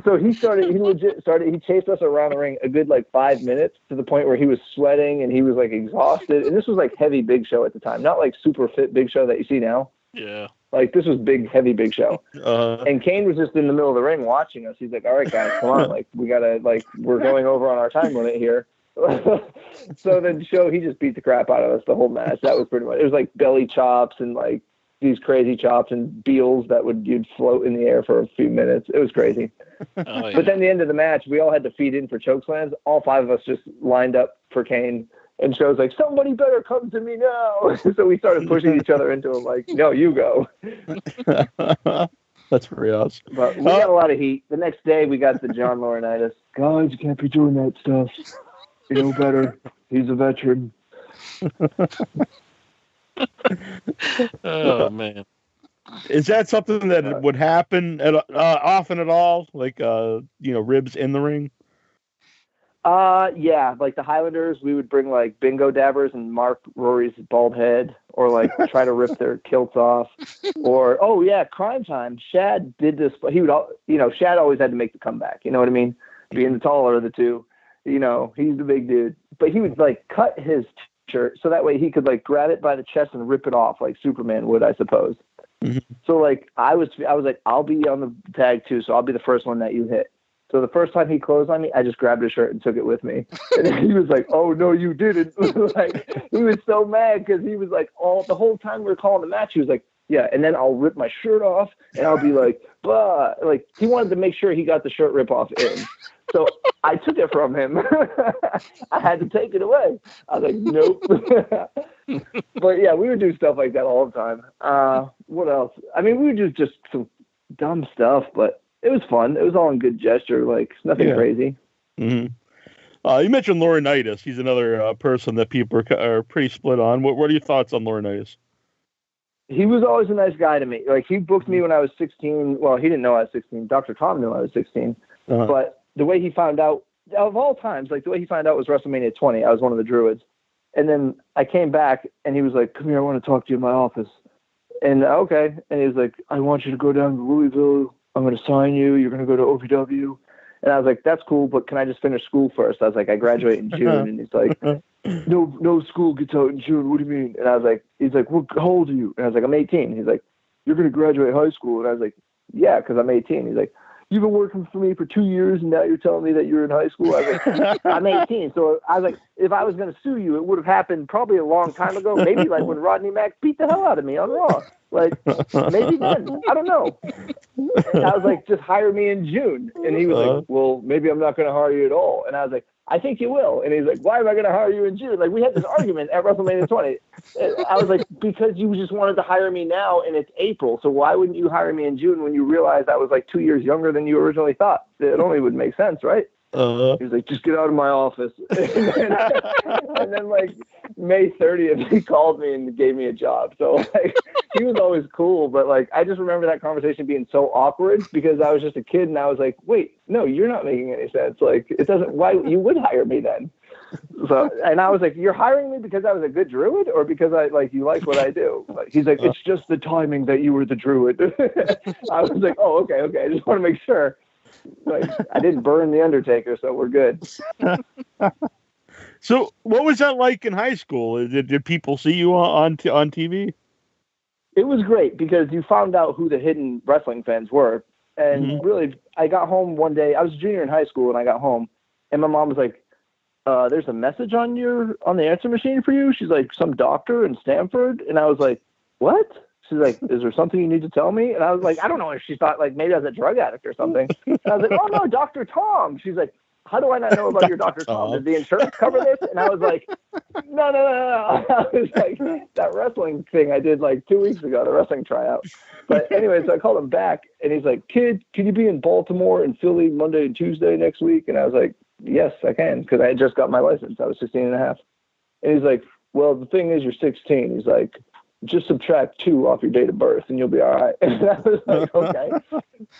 So he chased us around the ring a good, like, 5 minutes to the point where he was sweating and he was, like, exhausted. And this was, like, heavy Big Show at the time, not, like, super fit Big Show that you see now. Yeah. Like, this was big, heavy Big Show. And Kane was just in the middle of the ring watching us. He's like, all right, guys, come on. Like, we got to, like, we're going over on our time limit here. So then he just beat the crap out of us the whole match. That was pretty much, it was like belly chops and like these crazy chops and beals that you'd float in the air for a few minutes. It was crazy. Oh, yeah. But then the end of the match, we all had to feed in for choke slams. All 5 of us just lined up for Kane, and Show's like, somebody better come to me now. So we started pushing each other into him like, no, you go. That's pretty awesome. But we got a lot of heat. The next day we got the John Laurinaitis. Guys, you can't be doing that stuff. You know better. He's a veteran. Oh man, is that something that would happen often at all? Like ribs in the ring? Yeah, like the Highlanders, we would bring like bingo dabbers and mark Rory's bald head, or like try to rip their kilts off, or Crime Time. Shad did this, but he would, Shad always had to make the comeback. You know what I mean? Being the taller of the two, he's the big dude, but he would like cut his shirt so that way he could like grab it by the chest and rip it off like Superman would, I suppose. Mm-hmm. So like I was like, I'll be on the tag too, so I'll be the first one that you hit. So the first time he closed on me, I just grabbed his shirt and took it with me. And he was like, "Oh no, you didn't!" Like he was so mad because he was like, the whole time we were calling the match, he was like, "Yeah," and then I'll rip my shirt off and I'll be like, "Bah!" Like he wanted to make sure he got the shirt rip off in. So I took it from him. I had to take it away. I was like, "Nope." But yeah, we would do stuff like that all the time. What else? I mean, we would do just some dumb stuff, but it was fun. It was all in good gesture, like nothing crazy. Mm-hmm. You mentioned Laurinaitis. He's another person that people are pretty split on. What are your thoughts on Laurinaitis? He was always a nice guy to me. Like he booked me when I was 16. Well, he didn't know I was 16. Dr. Tom knew I was 16. Uh-huh. But the way he found out, of all times, like the way he found out was WrestleMania 20. I was one of the Druids. And then I came back and he was like, "Come here, I want to talk to you in my office." And okay. And he was like, "I want you to go down to Louisville. I'm going to sign you. You're going to go to OVW." And I was like, "That's cool, but can I just finish school first?" I was like, "I graduate in June." And he's like, No school gets out in June. What do you mean?" And I was like, he's like, "Well, how old are you?" And I was like, "I'm 18. He's like, "You're going to graduate high school?" And I was like, "Yeah, because I'm 18. He's like, "You've been working for me for 2 years and now you're telling me that you're in high school?" I was like, "I'm 18. So I was like, if I was going to sue you, it would have happened probably a long time ago. Maybe like when Rodney Mack beat the hell out of me on Raw. Like, maybe then. I don't know." And I was like, "Just hire me in June." And he was like, "Well, maybe I'm not going to hire you at all." And I was like, "I think you will." And he's like, "Why am I going to hire you in June?" Like, we had this argument at WrestleMania 20. And I was like, "Because you just wanted to hire me now and it's April. So why wouldn't you hire me in June when you realized I was like 2 years younger than you originally thought? It only would make sense, right?" He was like, "Just get out of my office." And then like May 30th, he called me and gave me a job. So like he was always cool, but like I just remember that conversation being so awkward because I was just a kid and I was like, "Wait, no, you're not making any sense. Like it doesn't. Why you would hire me then?" So and I was like, "You're hiring me because I was a good Druid, or because I like you like what I do?" Like, he's like, "It's just the timing that you were the Druid." I was like, "Oh, okay. I just want to make sure." Like I didn't burn the Undertaker, so we're good. So, what was that like in high school? Did people see you on TV? It was great because you found out who the hidden wrestling fans were, and really, I got home one day. I was a junior in high school, and I got home, and my mom was like, "There's a message on the answer machine for you." She's like, "Some doctor in Stanford," and I was like, "What?" She's like, "Is there something you need to tell me?" And I was like, I don't know if she thought like maybe I was a drug addict or something. And I was like, "Oh no, Dr. Tom." She's like, "How do I not know about your Dr. Tom? Does the insurance cover this?" And I was like, No. I was like, that wrestling thing I did like 2 weeks ago, the wrestling tryout. But anyway, so I called him back and he's like, "Kid, can you be in Baltimore and Philly Monday and Tuesday next week?" And I was like, "Yes, I can," because I had just got my license. I was 16 and a half. And he's like, "Well, the thing is you're 16. He's like, just subtract 2 off your date of birth and you'll be all right." And I was like, okay.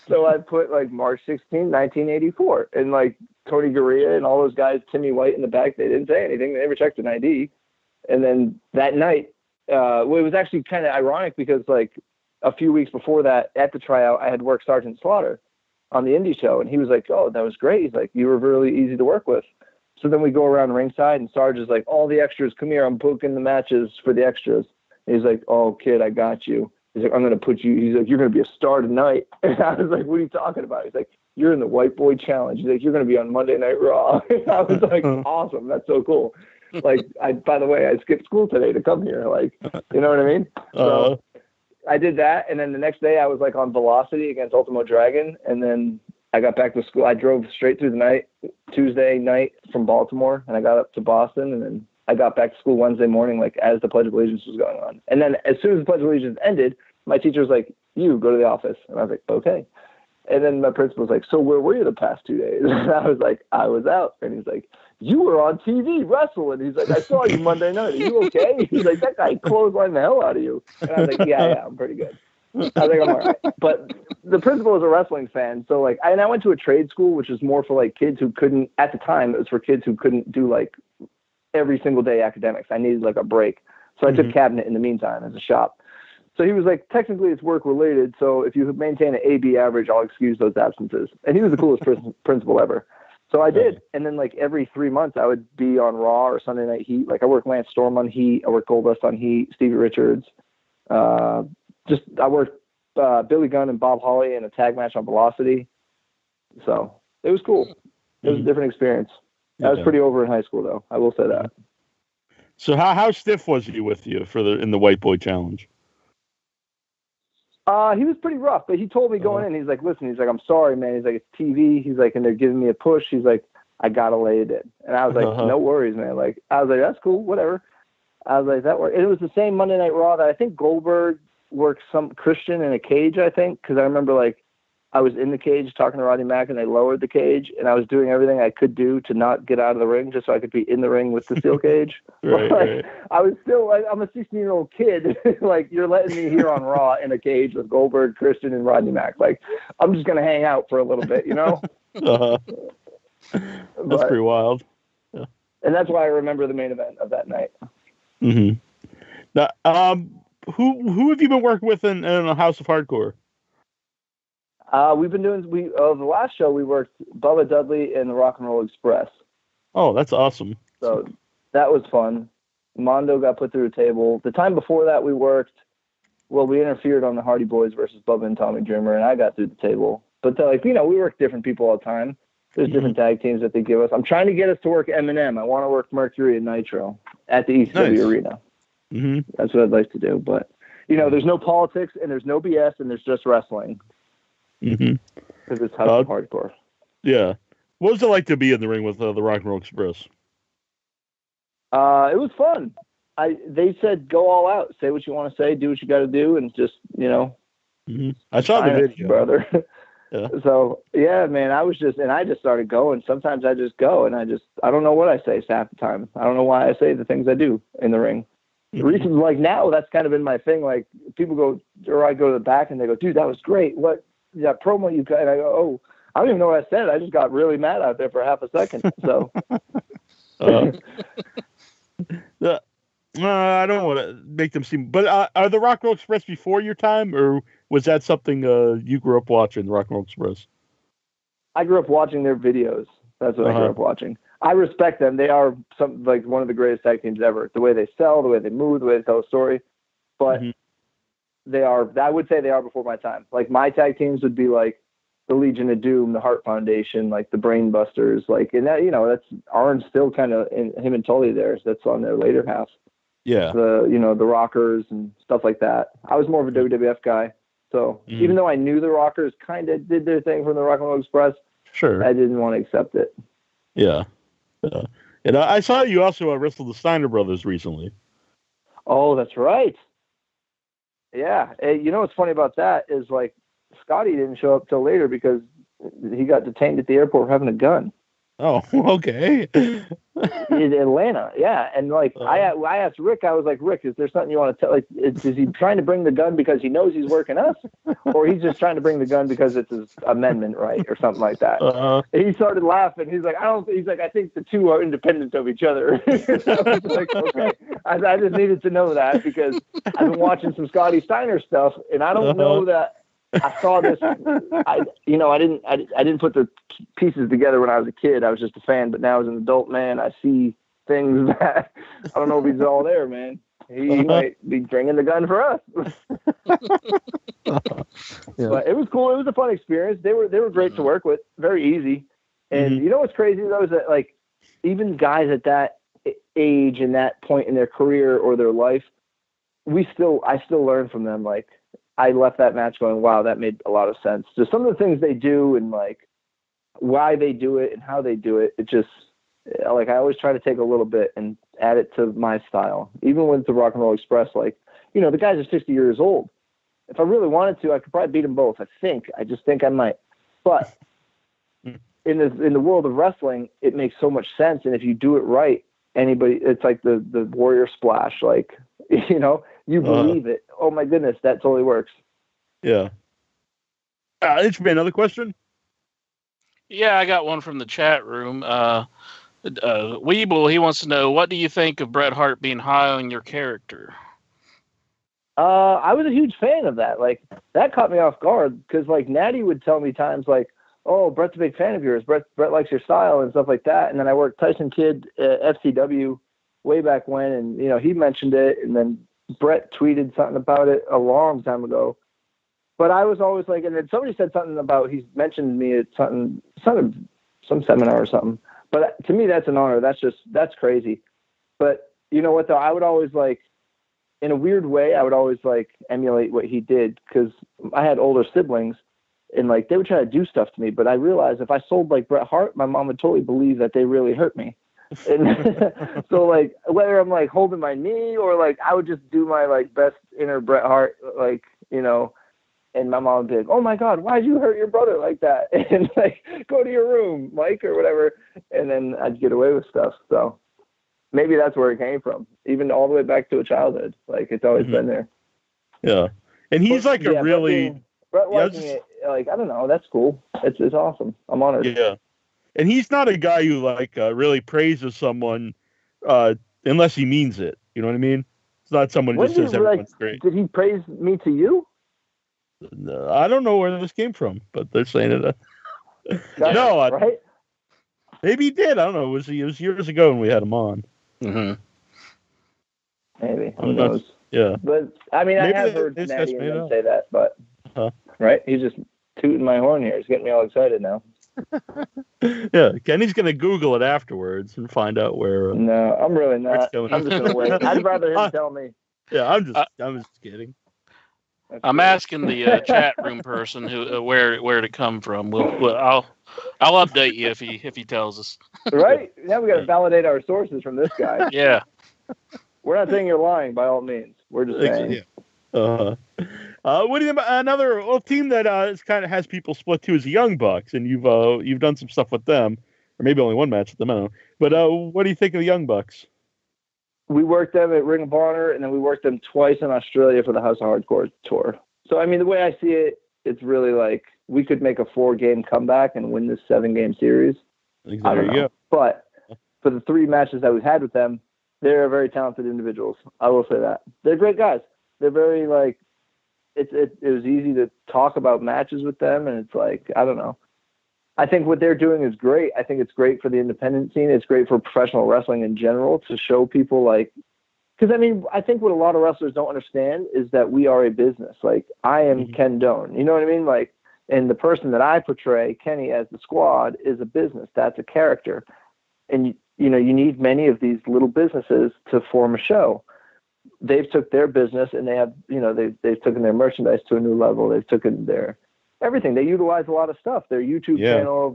So I put like March 16, 1984. And like Tony Gurria and all those guys, Timmy White in the back, they didn't say anything. They never checked an ID. And then that night, it was actually kind of ironic because like a few weeks before that at the tryout, I had worked Sergeant Slaughter on the indie show. And he was like, oh, that was great. He's like, you were really easy to work with. So then we go around ringside and Sarge is like, all the extras, come here. I'm booking the matches for the extras. And he's like, oh, kid, I got you. He's like, I'm going to put you, he's like, you're going to be a star tonight. And I was like, what are you talking about? He's like, you're in the White Boy Challenge. He's like, you're going to be on Monday Night Raw. And I was like, awesome. That's so cool. Like, by the way, I skipped school today to come here. Like, you know what I mean? So I did that. And then the next day I was like on Velocity against Ultimo Dragon. And then I got back to school. I drove straight through the night, Tuesday night from Baltimore. And I got up to Boston. And then I got back to school Wednesday morning, like as the Pledge of Allegiance was going on. And then as soon as the Pledge of Allegiance ended, my teacher was like, you go to the office. And I was like, okay. And then my principal was like, so where were you the past 2 days? And I was like, I was out. And he's like, you were on TV wrestling. He's like, I saw you Monday night. Are you okay? He's like, that guy clotheslined the hell out of you. And I was like, yeah, I'm pretty good. I was like, I'm all right. But the principal was a wrestling fan. So like, I went to a trade school, which was more for like kids who couldn't, at the time, it was for kids who couldn't do like every single day academics. I needed like a break. So I took cabinet in the meantime as a shop. So he was like, technically it's work related. So if you maintain an AB average, I'll excuse those absences. And he was the coolest principal ever. So I did. And then like every 3 months I would be on Raw or Sunday Night Heat. Like I worked Lance Storm on Heat. I worked Goldust on Heat, Stevie Richards. I worked Billy Gunn and Bob Holly in a tag match on Velocity. So it was cool. It was a different experience. I was pretty over in high school though. I will say that. So how stiff was he with you in the White Boy Challenge? He was pretty rough, but he told me going in, he's like, listen, he's like, I'm sorry, man. He's like, it's TV. He's like, and they're giving me a push. He's like, I got to lay it in. And I was like, no worries, man. Like, I was like, that's cool, whatever. I was like, that worked. And it was the same Monday Night Raw that I think Goldberg worked some Christian in a cage, I think, because I remember, like, I was in the cage talking to Roddy Mack, and they lowered the cage, and I was doing everything I could do to not get out of the ring just so I could be in the ring with the steel cage. Right. I was still, like, I'm a 16-year-old kid. Like, you're letting me here on Raw in a cage with Goldberg, Christian, and Roddy Mack. Like, I'm just going to hang out for a little bit, you know? That's pretty wild. Yeah. And that's why I remember the main event of that night. Mm-hmm. Now, who have you been working with in a House of Hardcore? We've been doing the last show we worked Bubba Dudley and the Rock and Roll Express. Oh, that's awesome. So that was fun. Mondo got put through a table. The time before that we interfered on the Hardy Boys versus Bubba and Tommy Dreamer, and I got through the table. But we work different people all the time. There's different tag teams that they give us. I'm trying to get us to work M&M. I want to work Mercury and Nitro at the ECW Arena. Mm-hmm. That's what I'd like to do. But there's no politics and there's no BS and there's just wrestling. Mm-hmm. Because it's House of Hardcore. Yeah. What was it like to be in the ring with the Rock and Roll Express? It was fun. They said go all out, say what you want to say, do what you got to do, and just Mm-hmm. I saw the video, brother. Yeah. So yeah, man, I just started going. Sometimes I just go, and I don't know what I say half the time. I don't know why I say the things I do in the ring. The reason, like now, that's kind of been my thing. Like people go, or I go to the back and they go, dude, that was great. What that promo you got? And I go, oh, I don't even know what I said. I just got really mad out there for half a second. So. I don't want to make them seem, but are the Rock and Roll Express before your time, or was that something you grew up watching, the Rock and Roll Express? I grew up watching their videos. That's what I grew up watching. I respect them. They are one of the greatest tag teams ever. The way they sell, the way they move, the way they tell a story. But I would say they are before my time. Like my tag teams would be like the Legion of Doom, the Heart Foundation, like the Brain Busters, like, and that, that's Arn's still kind of in him and Tully there. So that's on their later half. Yeah. The Rockers and stuff like that. I was more of a WWF guy. So even though I knew the Rockers kind of did their thing from the Rock and Roll Express, sure, I didn't want to accept it. Yeah. And I saw you also wrestled the Steiner brothers recently. Oh, that's right. Yeah. What's funny about that is like Scotty didn't show up till later because he got detained at the airport for having a gun. Oh, okay. In Atlanta, yeah. And like I asked Rick, I was like, Rick, is there something you want to tell? Like, is he trying to bring the gun because he knows he's working us, or he's just trying to bring the gun because it's his amendment right or something like that? And he started laughing. He's like, I think the two are independent of each other. I was like, okay. I just needed to know that because I've been watching some Scotty Steiner stuff, and I don't know that. I saw this. I didn't put the pieces together when I was a kid. I was just a fan, but now as an adult man, I see things that I don't know if he's all there, man. He might be bringing the gun for us. But it was cool. It was a fun experience. They were great to work with. Very easy. And you know what's crazy though is that like even guys at that age and that point in their career or their life, I still learn from them. Like. I left that match going, wow, that made a lot of sense. Just some of the things they do and like why they do it and how they do it. It just like I always try to take a little bit and add it to my style. Even with the Rock and Roll Express, like, the guys are 60 years old. If I really wanted to, I could probably beat them both. I just think I might. But in the world of wrestling, it makes so much sense. And if you do it right, it's like the Warrior Splash, like, you believe it. Oh my goodness, that totally works. Yeah. HBK, another question? Yeah, I got one from the chat room. Weeble, he wants to know, what do you think of Bret Hart being high on your character? I was a huge fan of that. Like, that caught me off guard because, like, Natty would tell me times like, oh, Bret's a big fan of yours. Bret likes your style and stuff like that. And then I worked Tyson Kidd at FCW way back when, and, he mentioned it, and then Bret tweeted something about it a long time ago. But I was always like, and then somebody said something about, he mentioned me at some seminar or something. But to me, that's an honor. That's crazy. But you know what though? I would always like, in a weird way, I would always like emulate what he did because I had older siblings and like they would try to do stuff to me. But I realized if I sold like Bret Hart, my mom would totally believe that they really hurt me. And so like whether I'm like holding my knee or like I would just do my like best inner Bret Hart, like, and my mom would be like, oh my God, why'd you hurt your brother like that? And like, go to your room, Mike, or whatever. And then I'd get away with stuff. So maybe that's where it came from, even all the way back to a childhood. Like it's always been there. Yeah. And he's like a really, Bret liking it, like, I don't know. That's cool. It's awesome. I'm honored. Yeah. And he's not a guy who like really praises someone unless he means it. You know what I mean? It's not someone who just says everyone's great. Did he praise me to you? I don't know where this came from, but they're saying it. Right? Maybe he did. I don't know. It was years ago when we had him on. Mm-hmm. Maybe. Who knows? Yeah. But I mean, Maybe I have heard Natty and them say that, but right? He's just tooting my horn here. He's getting me all excited now. Yeah, Kenny's gonna Google it afterwards and find out where. No, I'm really not. I'm just gonna wait. I'd rather him tell me. Yeah, I'm just kidding. I'm asking the chat room person where to come from. I'll update you if he tells us. Right now we got to validate our sources from this guy. Yeah, we're not saying you're lying by all means. We're just saying. Yeah. What do you think about another team that kind of has people split too is the Young Bucks, and you've done some stuff with them, or maybe only one match with them. I don't know. But what do you think of the Young Bucks? We worked them at Ring of Honor, and then we worked them twice in Australia for the House of Hardcore tour. So I mean, the way I see it, it's really like we could make a 4-game comeback and win this 7-game series. I don't know. But for the 3 matches that we've had with them, they're very talented individuals. I will say that they're great guys. They're very like. It was easy to talk about matches with them, and it's like, I don't know. I think what they're doing is great. I think it's great for the independent scene. It's great for professional wrestling in general to show people like, because I mean, I think what a lot of wrestlers don't understand is that we are a business. Like I am Ken Doane, you know what I mean? Like, and the person that I portray, Kenny as the Squad, is a business. That's a character. And you need many of these little businesses to form a show. They've took their business and they have, they've taken their merchandise to a new level. They've taken their everything. They utilize a lot of stuff, their YouTube channel,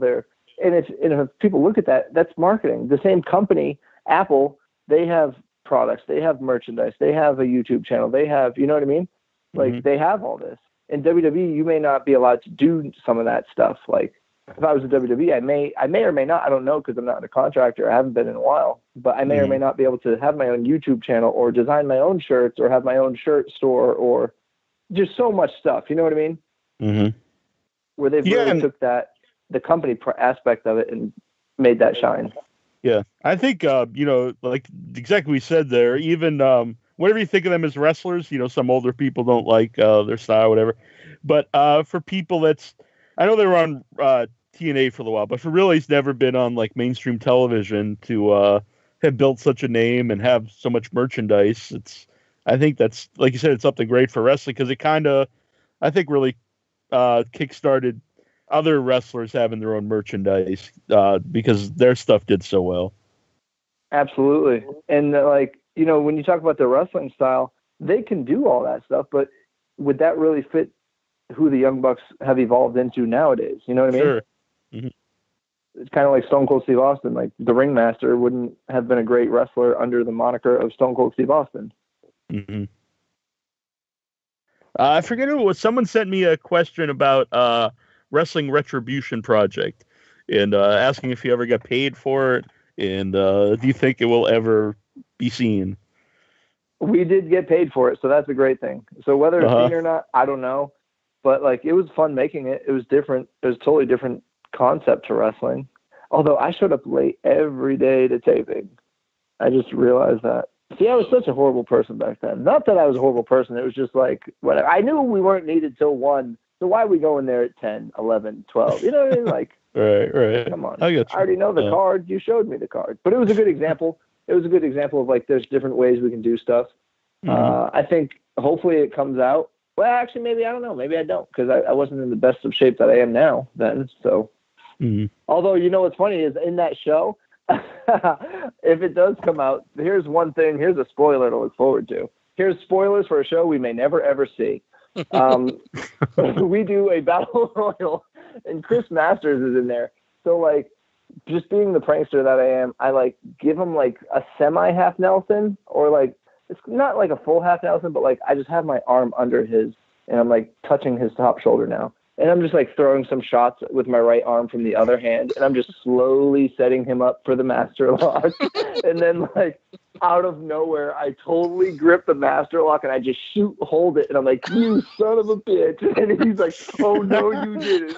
and if people look at that, that's marketing. The same company, Apple, they have products, they have merchandise, they have a YouTube channel, they have, you know what I mean? Like they have all this. In WWE, you may not be allowed to do some of that stuff. Like if I was a WWE, I may or may not, I don't know because I'm not a contractor, I haven't been in a while, but I may or may not be able to have my own YouTube channel or design my own shirts or have my own shirt store or just so much stuff. You know what I mean? Mm-hmm. Where they've really took the company aspect of it and made that shine. Yeah, I think, like exactly we said there, even whatever you think of them as wrestlers, some older people don't like their style, whatever. But for people I know they were on TNA for a while, but for really, it's never been on like mainstream television to have built such a name and have so much merchandise. I think that's, like you said, it's something great for wrestling because it kind of, I think, really kickstarted other wrestlers having their own merchandise because their stuff did so well. Absolutely. And when you talk about their wrestling style, they can do all that stuff, but would that really fit who the Young Bucks have evolved into nowadays? You know what I mean? Sure. Mm-hmm. It's kind of like Stone Cold Steve Austin. Like the Ringmaster wouldn't have been a great wrestler under the moniker of Stone Cold Steve Austin. Mm-hmm. I forget who it was. Someone sent me a question about Wrestling Retribution Project and asking if you ever got paid for it and do you think it will ever be seen? We did get paid for it, so that's a great thing. So whether it's seen or not, I don't know. But it was fun making it. It was different. It was a totally different concept to wrestling. Although I showed up late every day to taping. I just realized that. See, I was such a horrible person back then. Not that I was a horrible person. It was just whatever. I knew we weren't needed till 1. So why are we going there at 10, 11, 12? You know what I mean? Right. Come on. I already know the card. You showed me the card. But it was a good example. It was a good example of there's different ways we can do stuff. Mm-hmm. I think hopefully it comes out. Well, actually, maybe I don't know. Maybe I don't because I wasn't in the best of shape that I am now then. So, Although what's funny is in that show, if it does come out, here's one thing. Here's a spoiler to look forward to. Here's spoilers for a show we may never ever see. We do a battle royal, and Chris Masters is in there. So just being the prankster that I am, I give him a semi half Nelson or it's not a full half Nelson, but I just have my arm under his and I'm touching his top shoulder now. And I'm just throwing some shots with my right arm from the other hand. And I'm just slowly setting him up for the master lock. And then out of nowhere, I totally grip the master lock and I just hold it. And I'm like, you son of a bitch. And he's like, oh no, you didn't.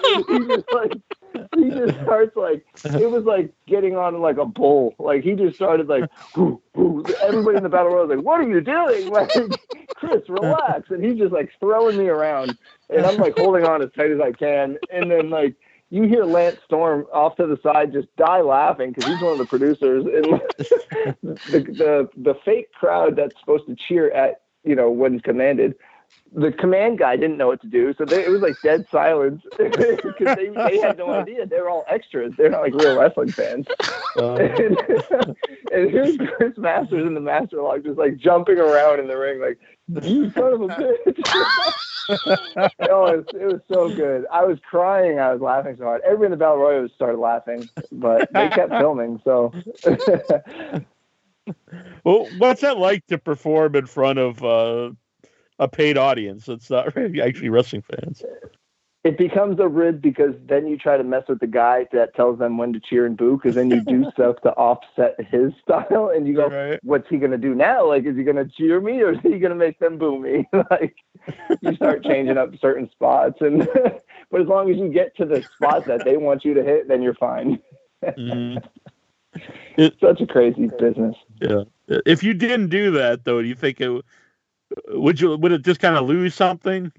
And he just starts it was getting on a bull. He just started whoo, whoo. Everybody in the battle royal was like, what are you doing? Chris, relax. And he's just throwing me around. And I'm holding on as tight as I can. And then you hear Lance Storm off to the side just die laughing because he's one of the producers. And the fake crowd that's supposed to cheer at, when commanded, the command guy didn't know what to do. So it was dead silence because they had no idea. They were all extras. They're not real wrestling fans. And here's Chris Masters in the master lock just jumping around in the ring you son of a bitch. It was so good. I was crying. I was laughing so hard. Everybody in the Battle Royal started laughing, but they kept filming. So, well, what's that like to perform in front of a paid audience? It's not really actually wrestling fans. It becomes a rib because then you try to mess with the guy that tells them when to cheer and boo because then you do stuff to offset his style and you go, right. What's he going to do now? Is he going to cheer me or is he going to make them boo me? You start changing up certain spots. But as long as you get to the spots that they want you to hit, then you're fine. It's such a crazy business. Yeah. If you didn't do that, though, do you think would it just kind of lose something,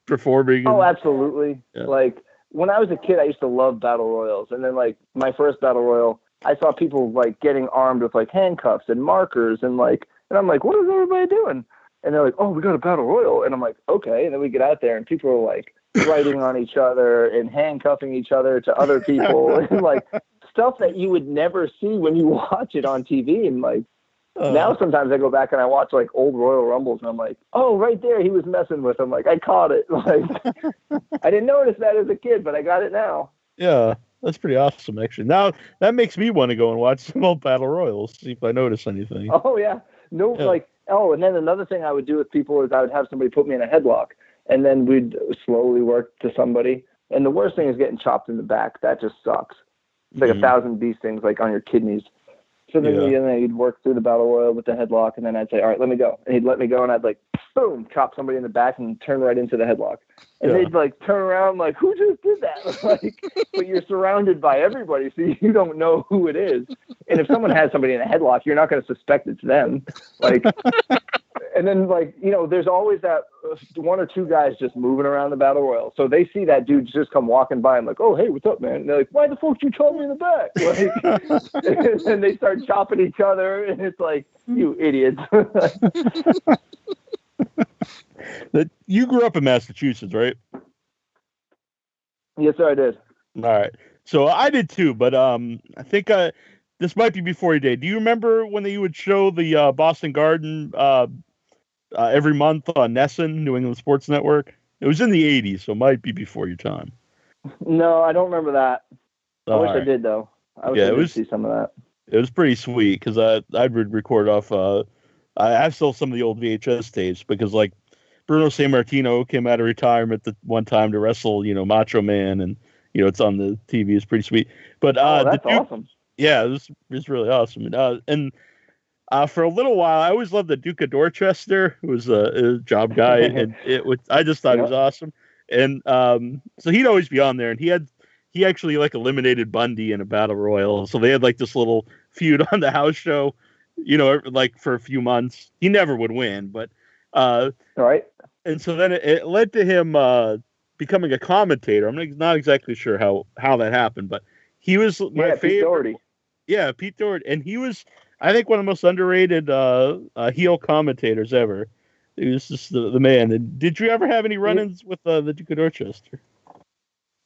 performing? Oh, absolutely. Yeah. When I was a kid, I used to love battle royals. And then my first battle royal, I saw people getting armed with handcuffs and markers and I'm like, what is everybody doing? And they're like, oh, we got a battle royal. And I'm like, okay. And then we get out there and people are writing on each other and handcuffing each other to other people and stuff that you would never see when you watch it on TV. And now sometimes I go back and I watch old Royal Rumbles and I'm like, oh, right there he was messing with him. I caught it. I didn't notice that as a kid, but I got it now. Yeah, that's pretty awesome actually. Now that makes me want to go and watch some old Battle Royals, see if I notice anything. Oh yeah. No, yeah. And then another thing I would do with people is I would have somebody put me in a headlock and then we'd slowly work to somebody. And the worst thing is getting chopped in the back. That just sucks. It's like 1,000 bee stings, like on your kidneys. So then he'd work through the battle royal with the headlock, and then I'd say, all right, let me go. And he'd let me go, and I'd like, boom, chop somebody in the back and turn right into the headlock. And they'd like turn around like, who just did that? Like, but you're surrounded by everybody, so you don't know who it is. And if someone has somebody in a headlock, you're not going to suspect it's them. Like, and then like, you know, there's always that one or two guys just moving around the battle royal. So they see that dude just come walking by and like, oh, hey, what's up, man? And they're like, why the fuck did you chop me in the back? Like, and they start chopping each other, and it's like, you idiots. You grew up in Massachusetts, right? Yes, sir, I did. All right. So I did too, but I think this might be before your day. Do you remember when you would show the Boston Garden every month on Nesson, New England Sports Network? It was in the 80s, so it might be before your time. No, I don't remember that. I wish I did, though. I wish I did see some of that. It was pretty sweet because I'd record off. I have still some of the old VHS tapes because, like, Bruno Sammartino came out of retirement at one time to wrestle, you know, Macho Man, and you know it's on the TV. It's pretty sweet. But that's awesome. Yeah, it was really awesome. And for a little while, I always loved the Duke of Dorchester, who was a job guy, and I just thought he was awesome. And so he'd always be on there, and he actually like eliminated Bundy in a battle royal. So they had like this little feud on the house show, you know, like for a few months. He never would win, but all right. And so then it led to him becoming a commentator. I'm not exactly sure how that happened, but he was my favorite. Pete Doherty. Yeah, Pete Doherty. And he was, I think, one of the most underrated heel commentators ever. He was just the man. And did you ever have any run-ins with the Duke of Dorchester?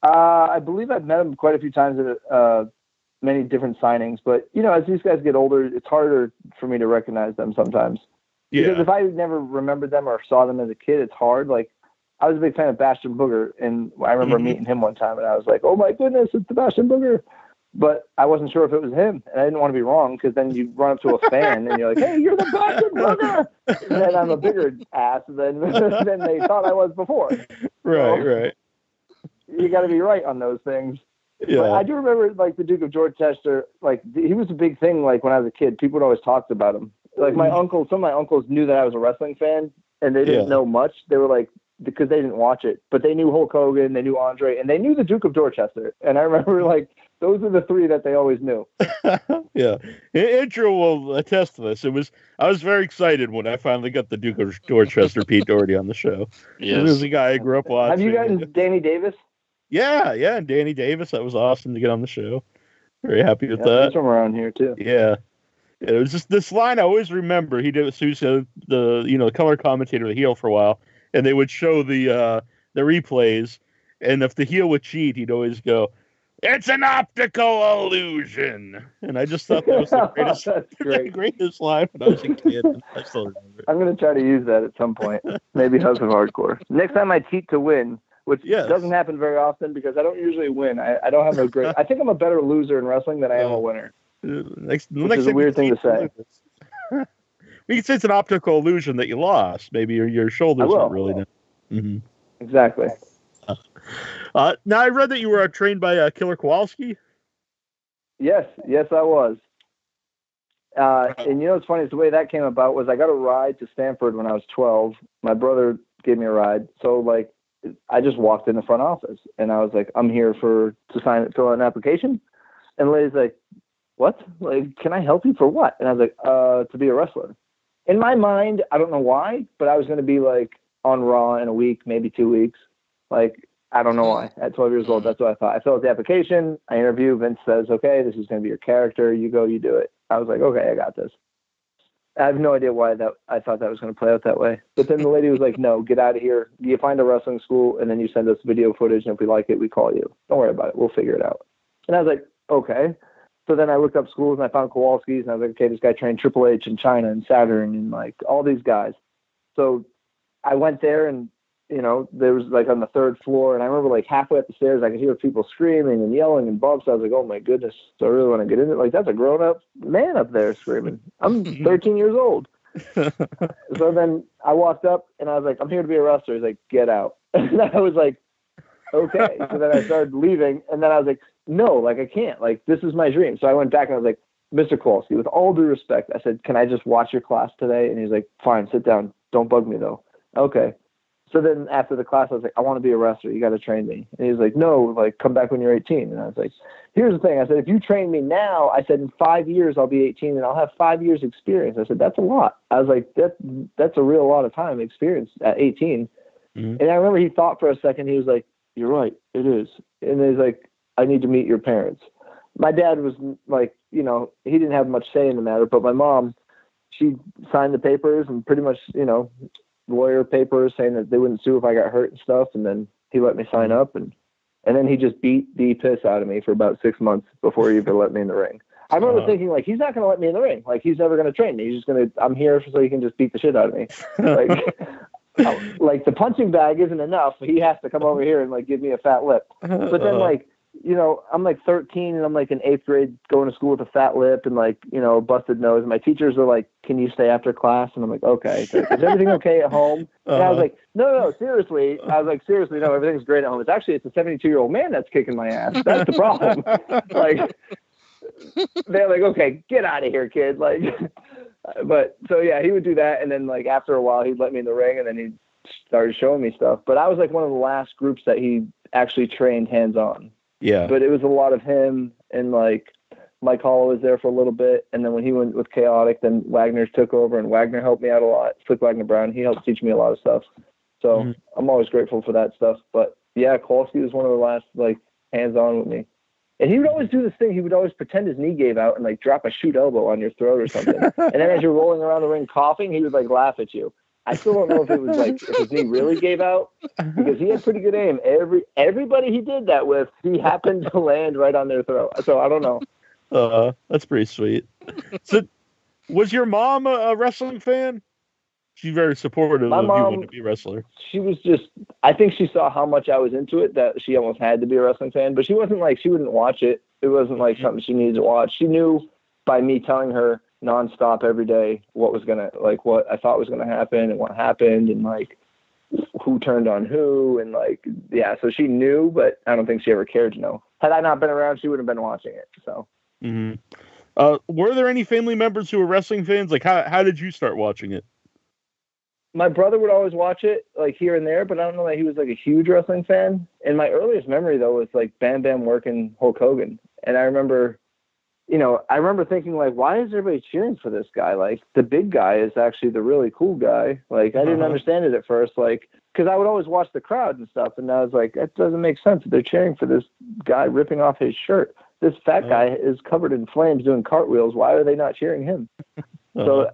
I believe I've met him quite a few times at many different signings. But, you know, as these guys get older, it's harder for me to recognize them sometimes. Yeah. Because if I never remembered them or saw them as a kid, it's hard. Like, I was a big fan of Bastion Booger, and I remember meeting him one time, and I was like, oh, my goodness, it's the Bastion Booger. But I wasn't sure if it was him, and I didn't want to be wrong, because then you run up to a fan, and you're like, hey, you're the Bastion Booger! And then I'm a bigger ass than they thought I was before. Right. You got to be right on those things. Yeah. But I do remember, like, the Duke of Dorchester, like, he was a big thing, like, when I was a kid. People would always talk about him. Like, some of my uncles knew that I was a wrestling fan, and they didn't know much. They were like, because they didn't watch it, but they knew Hulk Hogan, they knew Andre, and they knew the Duke of Dorchester. And I remember, like, those are the three that they always knew. Yeah. Intro will attest to this. I was very excited when I finally got the Duke of Dorchester, Pete Doherty, on the show. Yes. He was a guy I grew up watching. Have you gotten Danny Davis? Yeah, and Danny Davis. That was awesome to get on the show. Very happy with that. He's from around here, too. Yeah. It was just this line I always remember. He did the color commentator, the heel, for a while, and they would show the replays, and if the heel would cheat, he'd always go, "It's an optical illusion," and I just thought that was the greatest, greatest line when I was a kid. I still remember it. I'm gonna try to use that at some point, maybe House of Hardcore. Next time I cheat to win, which doesn't happen very often because I don't usually win. I don't have a great. I think I'm a better loser in wrestling than I am a winner. Next is a weird thing to say. We can say it's an optical illusion that you lost. Maybe your shoulders weren't really down. Mm-hmm. Exactly. Now I read that you were trained by Killer Kowalski. Yes, I was. And you know what's funny is the way that came about was I got a ride to Stanford when I was 12. My brother gave me a ride, so like I just walked in the front office and I was like, I'm here to fill out an application. And the lady's like, what? Like, can I help you for what? And I was like, to be a wrestler. In my mind, I don't know why, but I was going to be like on Raw in a week, maybe 2 weeks. Like, I don't know why. At 12 years old, that's what I thought. I filled out the application. I interview. Vince says, okay, this is going to be your character. You go, you do it. I was like, okay, I got this. I have no idea why I thought that was going to play out that way. But then the lady was like, no, get out of here. You find a wrestling school, and then you send us video footage, and if we like it, we call you. Don't worry about it. We'll figure it out. And I was like, okay. So then I looked up schools, and I found Kowalski's, and I was like, okay, this guy trained Triple H in China and Saturn and, like, all these guys. So I went there, and, you know, there was, like, on the third floor, and I remember, like, halfway up the stairs, I could hear people screaming and yelling and bumps. I was like, oh, my goodness. So I really want to get in it. Like, that's a grown-up man up there screaming. I'm 13 years old. So then I walked up, and I was like, I'm here to be a wrestler. He's like, get out. And I was like, okay. So then I started leaving, and then I was like, no, like, I can't. Like, this is my dream. So I went back and I was like, Mr. Kowalski, with all due respect, I said, can I just watch your class today? And he's like, fine, sit down. Don't bug me, though. Okay. So then after the class, I was like, I want to be a wrestler. You got to train me. And he was like, no, like, come back when you're 18. And I was like, here's the thing. I said, if you train me now, I said, in 5 years, I'll be 18 and I'll have 5 years experience. I said, that's a lot. I was like, that's a real lot of time experience at 18. Mm-hmm. And I remember he thought for a second. He was like, you're right. It is. And he's like, I need to meet your parents. My dad was like, you know, he didn't have much say in the matter, but my mom, she signed the papers and pretty much, you know, lawyer papers saying that they wouldn't sue if I got hurt and stuff. And then he let me sign up, and then he just beat the piss out of me for about 6 months before he even let me in the ring. I remember thinking, like, he's not going to let me in the ring. Like, he's never going to train me. He's just going to, I'm here so he can just beat the shit out of me. Like the punching bag isn't enough. He has to come over here and like give me a fat lip. But then like, you know, I'm like 13 and I'm like in 8th grade going to school with a fat lip and like, you know, busted nose. And my teachers are like, can you stay after class? And I'm like, okay. Is everything okay at home? And I was like, no, seriously. I was like, seriously, no, everything's great at home. It's a 72-year-old man that's kicking my ass. That's the problem. Like, they're like, okay, get out of here, kid. Like, but so yeah, he would do that. And then like after a while, he'd let me in the ring and then he started showing me stuff. But I was like one of the last groups that he actually trained hands-on. Yeah. But it was a lot of him and like Mike Hall was there for a little bit. And then when he went with Chaotic, then Wagner took over and Wagner helped me out a lot. Slick Wagner Brown, he helped teach me a lot of stuff. So I'm always grateful for that stuff. But yeah, Kowalski was one of the last like hands-on with me. And he would always do this thing. He would always pretend his knee gave out and like drop a shoot elbow on your throat or something. And then as you're rolling around the ring coughing, he would like laugh at you. I still don't know if it was like if his knee really gave out because he had pretty good aim. Everybody he did that with, he happened to land right on their throat. So I don't know. That's pretty sweet. So, was your mom a wrestling fan? She's very supportive of you wanting to be a wrestler. She was just, I think she saw how much I was into it that she almost had to be a wrestling fan, but she wasn't like, she wouldn't watch it. It wasn't like something she needed to watch. She knew by me telling her nonstop every day what was going to, like what I thought was going to happen and what happened and like who turned on who and like, yeah. So she knew, but I don't think she ever cared to know. Had I not been around, she would have been watching it. So. Were there any family members who were wrestling fans? Like how did you start watching it? My brother would always watch it like here and there, but I don't know that he was like a huge wrestling fan. And my earliest memory though was like Bam Bam working Hulk Hogan. And I remember, you know, thinking like, why is everybody cheering for this guy? Like the big guy is actually the really cool guy. Like I didn't understand it at first, like, cause I would always watch the crowd and stuff. And I was like, that doesn't make sense. They're cheering for this guy ripping off his shirt. This fat guy is covered in flames doing cartwheels. Why are they not cheering him? So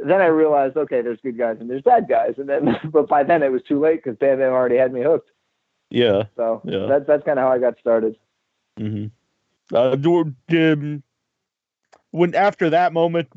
then I realized, okay, there's good guys and there's bad guys. And then, but by then it was too late because Bam Bam already had me hooked. Yeah. So that's kind of how I got started. When after that moment,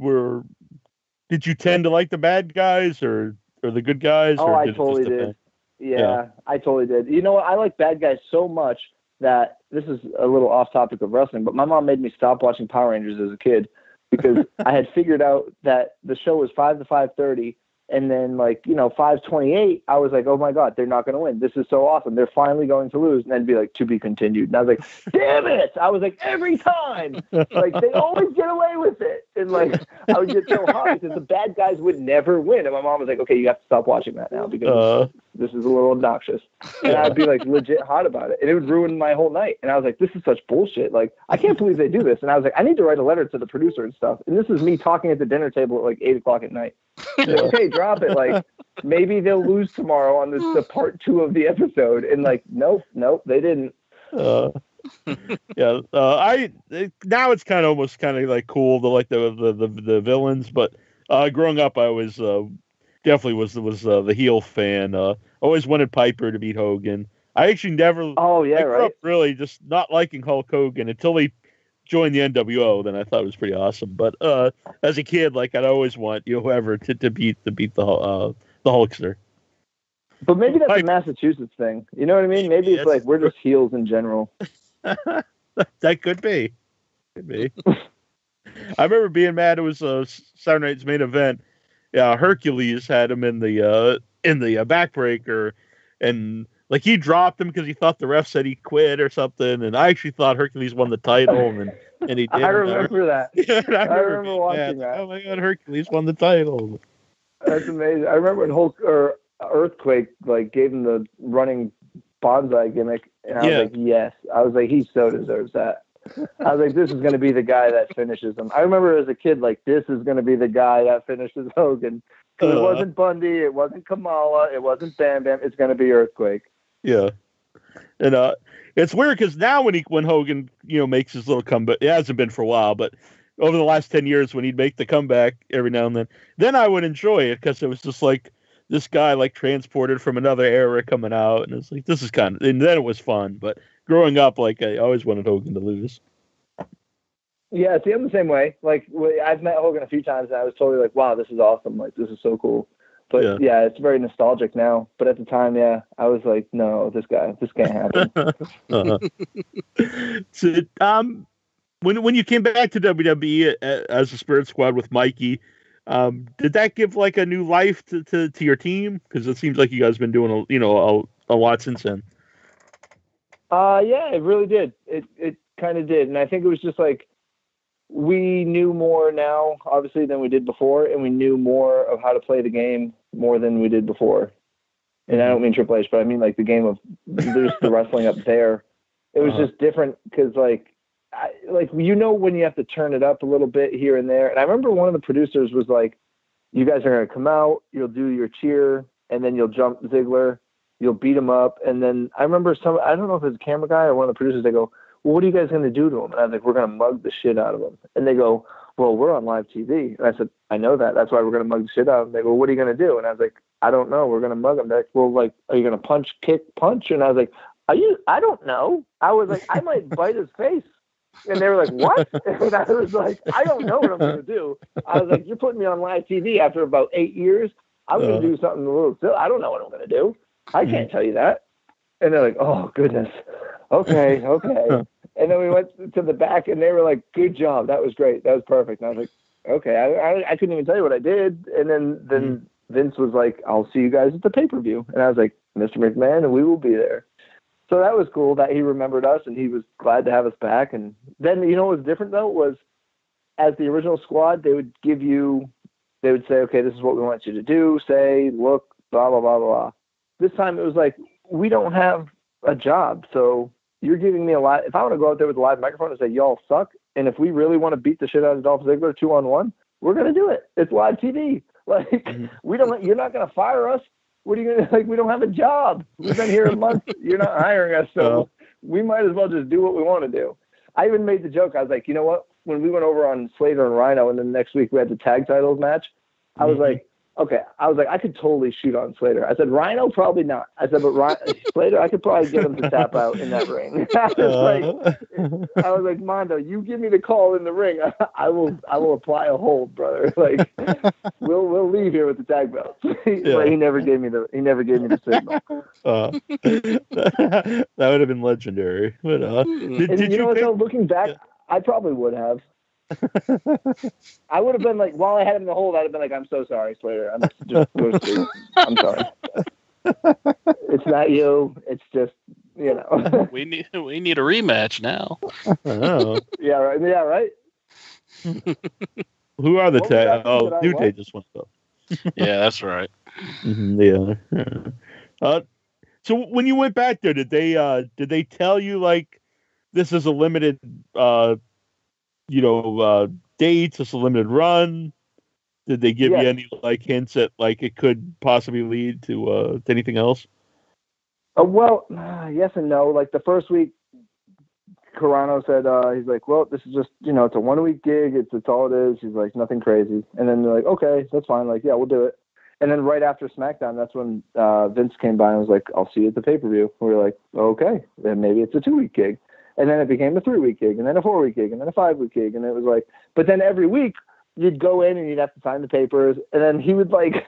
did you tend to like the bad guys or the good guys? Oh, I totally did. Yeah, I totally did. You know what? I like bad guys so much that this is a little off topic of wrestling, but my mom made me stop watching Power Rangers as a kid. Because I had figured out that the show was 5 to 5:30, and then like 5:28, I was like, oh my god, they're not going to win. This is so awesome. They're finally going to lose, and then be like, to be continued. And I was like, damn it! I was like, every time, like they always get away with it, and like I would get so hot because the bad guys would never win. And my mom was like, okay, you have to stop watching that now because this is a little obnoxious. And I'd be like legit hot about it, and it would ruin my whole night. And I was like, this is such bullshit. Like I can't believe they do this. And I was like, I need to write a letter to the producer and stuff. And this is me talking at the dinner table at like 8 o'clock at night. Like, okay, drop it. Like maybe they'll lose tomorrow on the part 2 of the episode. And like, nope, they didn't. Now it's kind of almost kind of like cool to like the villains, but growing up I was definitely was the heel fan. Always wanted Piper to beat Hogan. I actually never. Oh yeah, I grew up really just not liking Hulk Hogan until he joined the NWO. Then I thought it was pretty awesome. But as a kid, like I'd always want whoever to beat the Hulkster. But maybe that's a Massachusetts thing. You know what I mean? Maybe it's like we're just heels in general. That could be. I remember being mad. It was Saturday Night's Main Event. Yeah, Hercules had him in the backbreaker, and Like he dropped him because he thought the ref said he quit or something, and I actually thought Hercules won the title, and he did. I remember that. Yeah, I remember watching that. Oh my God, Hercules won the title. That's amazing. I remember when Earthquake like gave him the running bonsai gimmick, and I was like, yes. I was like, he so deserves that. I was like, this is going to be the guy that finishes him. I remember as a kid, like, this is going to be the guy that finishes Hogan. It wasn't Bundy, it wasn't Kamala, it wasn't Bam Bam. It's going to be Earthquake. Yeah, and it's weird because now when Hogan makes his little comeback, it hasn't been for a while, but over the last 10 years when he'd make the comeback every now and then I would enjoy it because it was just like this guy like transported from another era coming out, and it's like this is and then it was fun. But growing up, like I always wanted Hogan to lose. Yeah, see, I'm the same way. Like I've met Hogan a few times, and I was totally like, wow, this is awesome. Like this is so cool. But yeah, it's very nostalgic now. But at the time, yeah, I was like, no, this can't happen. So, when you came back to WWE as a Spirit Squad with Mikey, did that give like a new life to your team? Because it seems like you guys have been doing a lot since then. Yeah, it really did. It kind of did, and I think it was just like we knew more now, obviously, than we did before, and we knew more of how to play the game more than we did before. And I don't mean Triple H, but I mean like the game of there's the wrestling up there. It was just different because when you have to turn it up a little bit here and there. And I remember one of the producers was like, "You guys are going to come out, you'll do your cheer, and then you'll jump Ziggler, you'll beat him up." And then I remember I don't know if it's a camera guy or one of the producers, they go, "Well, what are you guys going to do to him?" And I was like, "We're going to mug the shit out of him." And they go, "Well, we're on live TV." And I said, "I know that. That's why we're going to mug the shit out of him." They go, "What are you going to do?" And I was like, "I don't know. We're going to mug him." They're like, "Well, like, are you going to punch, kick, punch?" And I was like, I don't know. I was like, I might bite his face. And they were like, "What?" And I was like, "I don't know what I'm going to do." I was like, "You're putting me on live TV after about 8 years. I'm going to do something a little silly. I don't know what I'm going to do. I can't tell you that." And they're like, "Oh, goodness. Okay." And then we went to the back, and they were like, "Good job. That was great. That was perfect." And I was like, "Okay." I couldn't even tell you what I did. And then Vince was like, "I'll see you guys at the pay-per-view." And I was like, "Mr. McMahon, and we will be there." So that was cool that he remembered us, and he was glad to have us back. And then, what was different, though, was as the original squad, they would say, "Okay, this is what we want you to do, say, look, blah, blah, blah, blah." This time it was like, we don't have a job, so you're giving me a lot. If I want to go out there with a live microphone and say, "Y'all suck," and if we really want to beat the shit out of Dolph Ziggler 2-on-1, we're going to do it. It's live TV. Like, you're not going to fire us. What are you going to, like, we don't have a job. We've been here a month. You're not hiring us, so we might as well just do what we want to do. I even made the joke. I was like, you know what? When we went over on Slater and Rhino, and then the next week we had the tag titles match, I was like, okay. I was like, I could totally shoot on Slater. I said, Rhino, probably not. I said, but Slater, I could probably get him to tap out in that ring. I was like, Mondo, you give me the call in the ring. I will apply a hold, brother. Like, we'll leave here with the tag belts. But he never gave me the signal. That would have been legendary. But did you know, looking back, I probably would have. I would have been like, while I had him in the hold, I'd have been like, "I'm so sorry, Slater. I'm just go to sleep. I'm sorry. It's not you. It's just, We need a rematch now." Oh. Yeah, right. Yeah, right. Who are the tag? Oh, New Day just went up. Yeah, that's right. Yeah. So when you went back there, did they tell you like this is a limited dates, it's a limited run? Did they give you any like hints that like it could possibly lead to anything else? Well, yes and no. Like the first week, Carano said he's like, "Well, this is just it's a 1-week gig. It's all it is." He's like, "Nothing crazy." And then they're like, "Okay, that's fine. Like, yeah, we'll do it." And then right after SmackDown, that's when Vince came by and was like, "I'll see you at the pay-per-view." We were like, "Okay, then maybe it's a 2-week gig." And then it became a 3-week gig, and then a 4-week gig, and then a 5-week gig. And it was like, but then every week you'd go in and you'd have to sign the papers. And then he would like,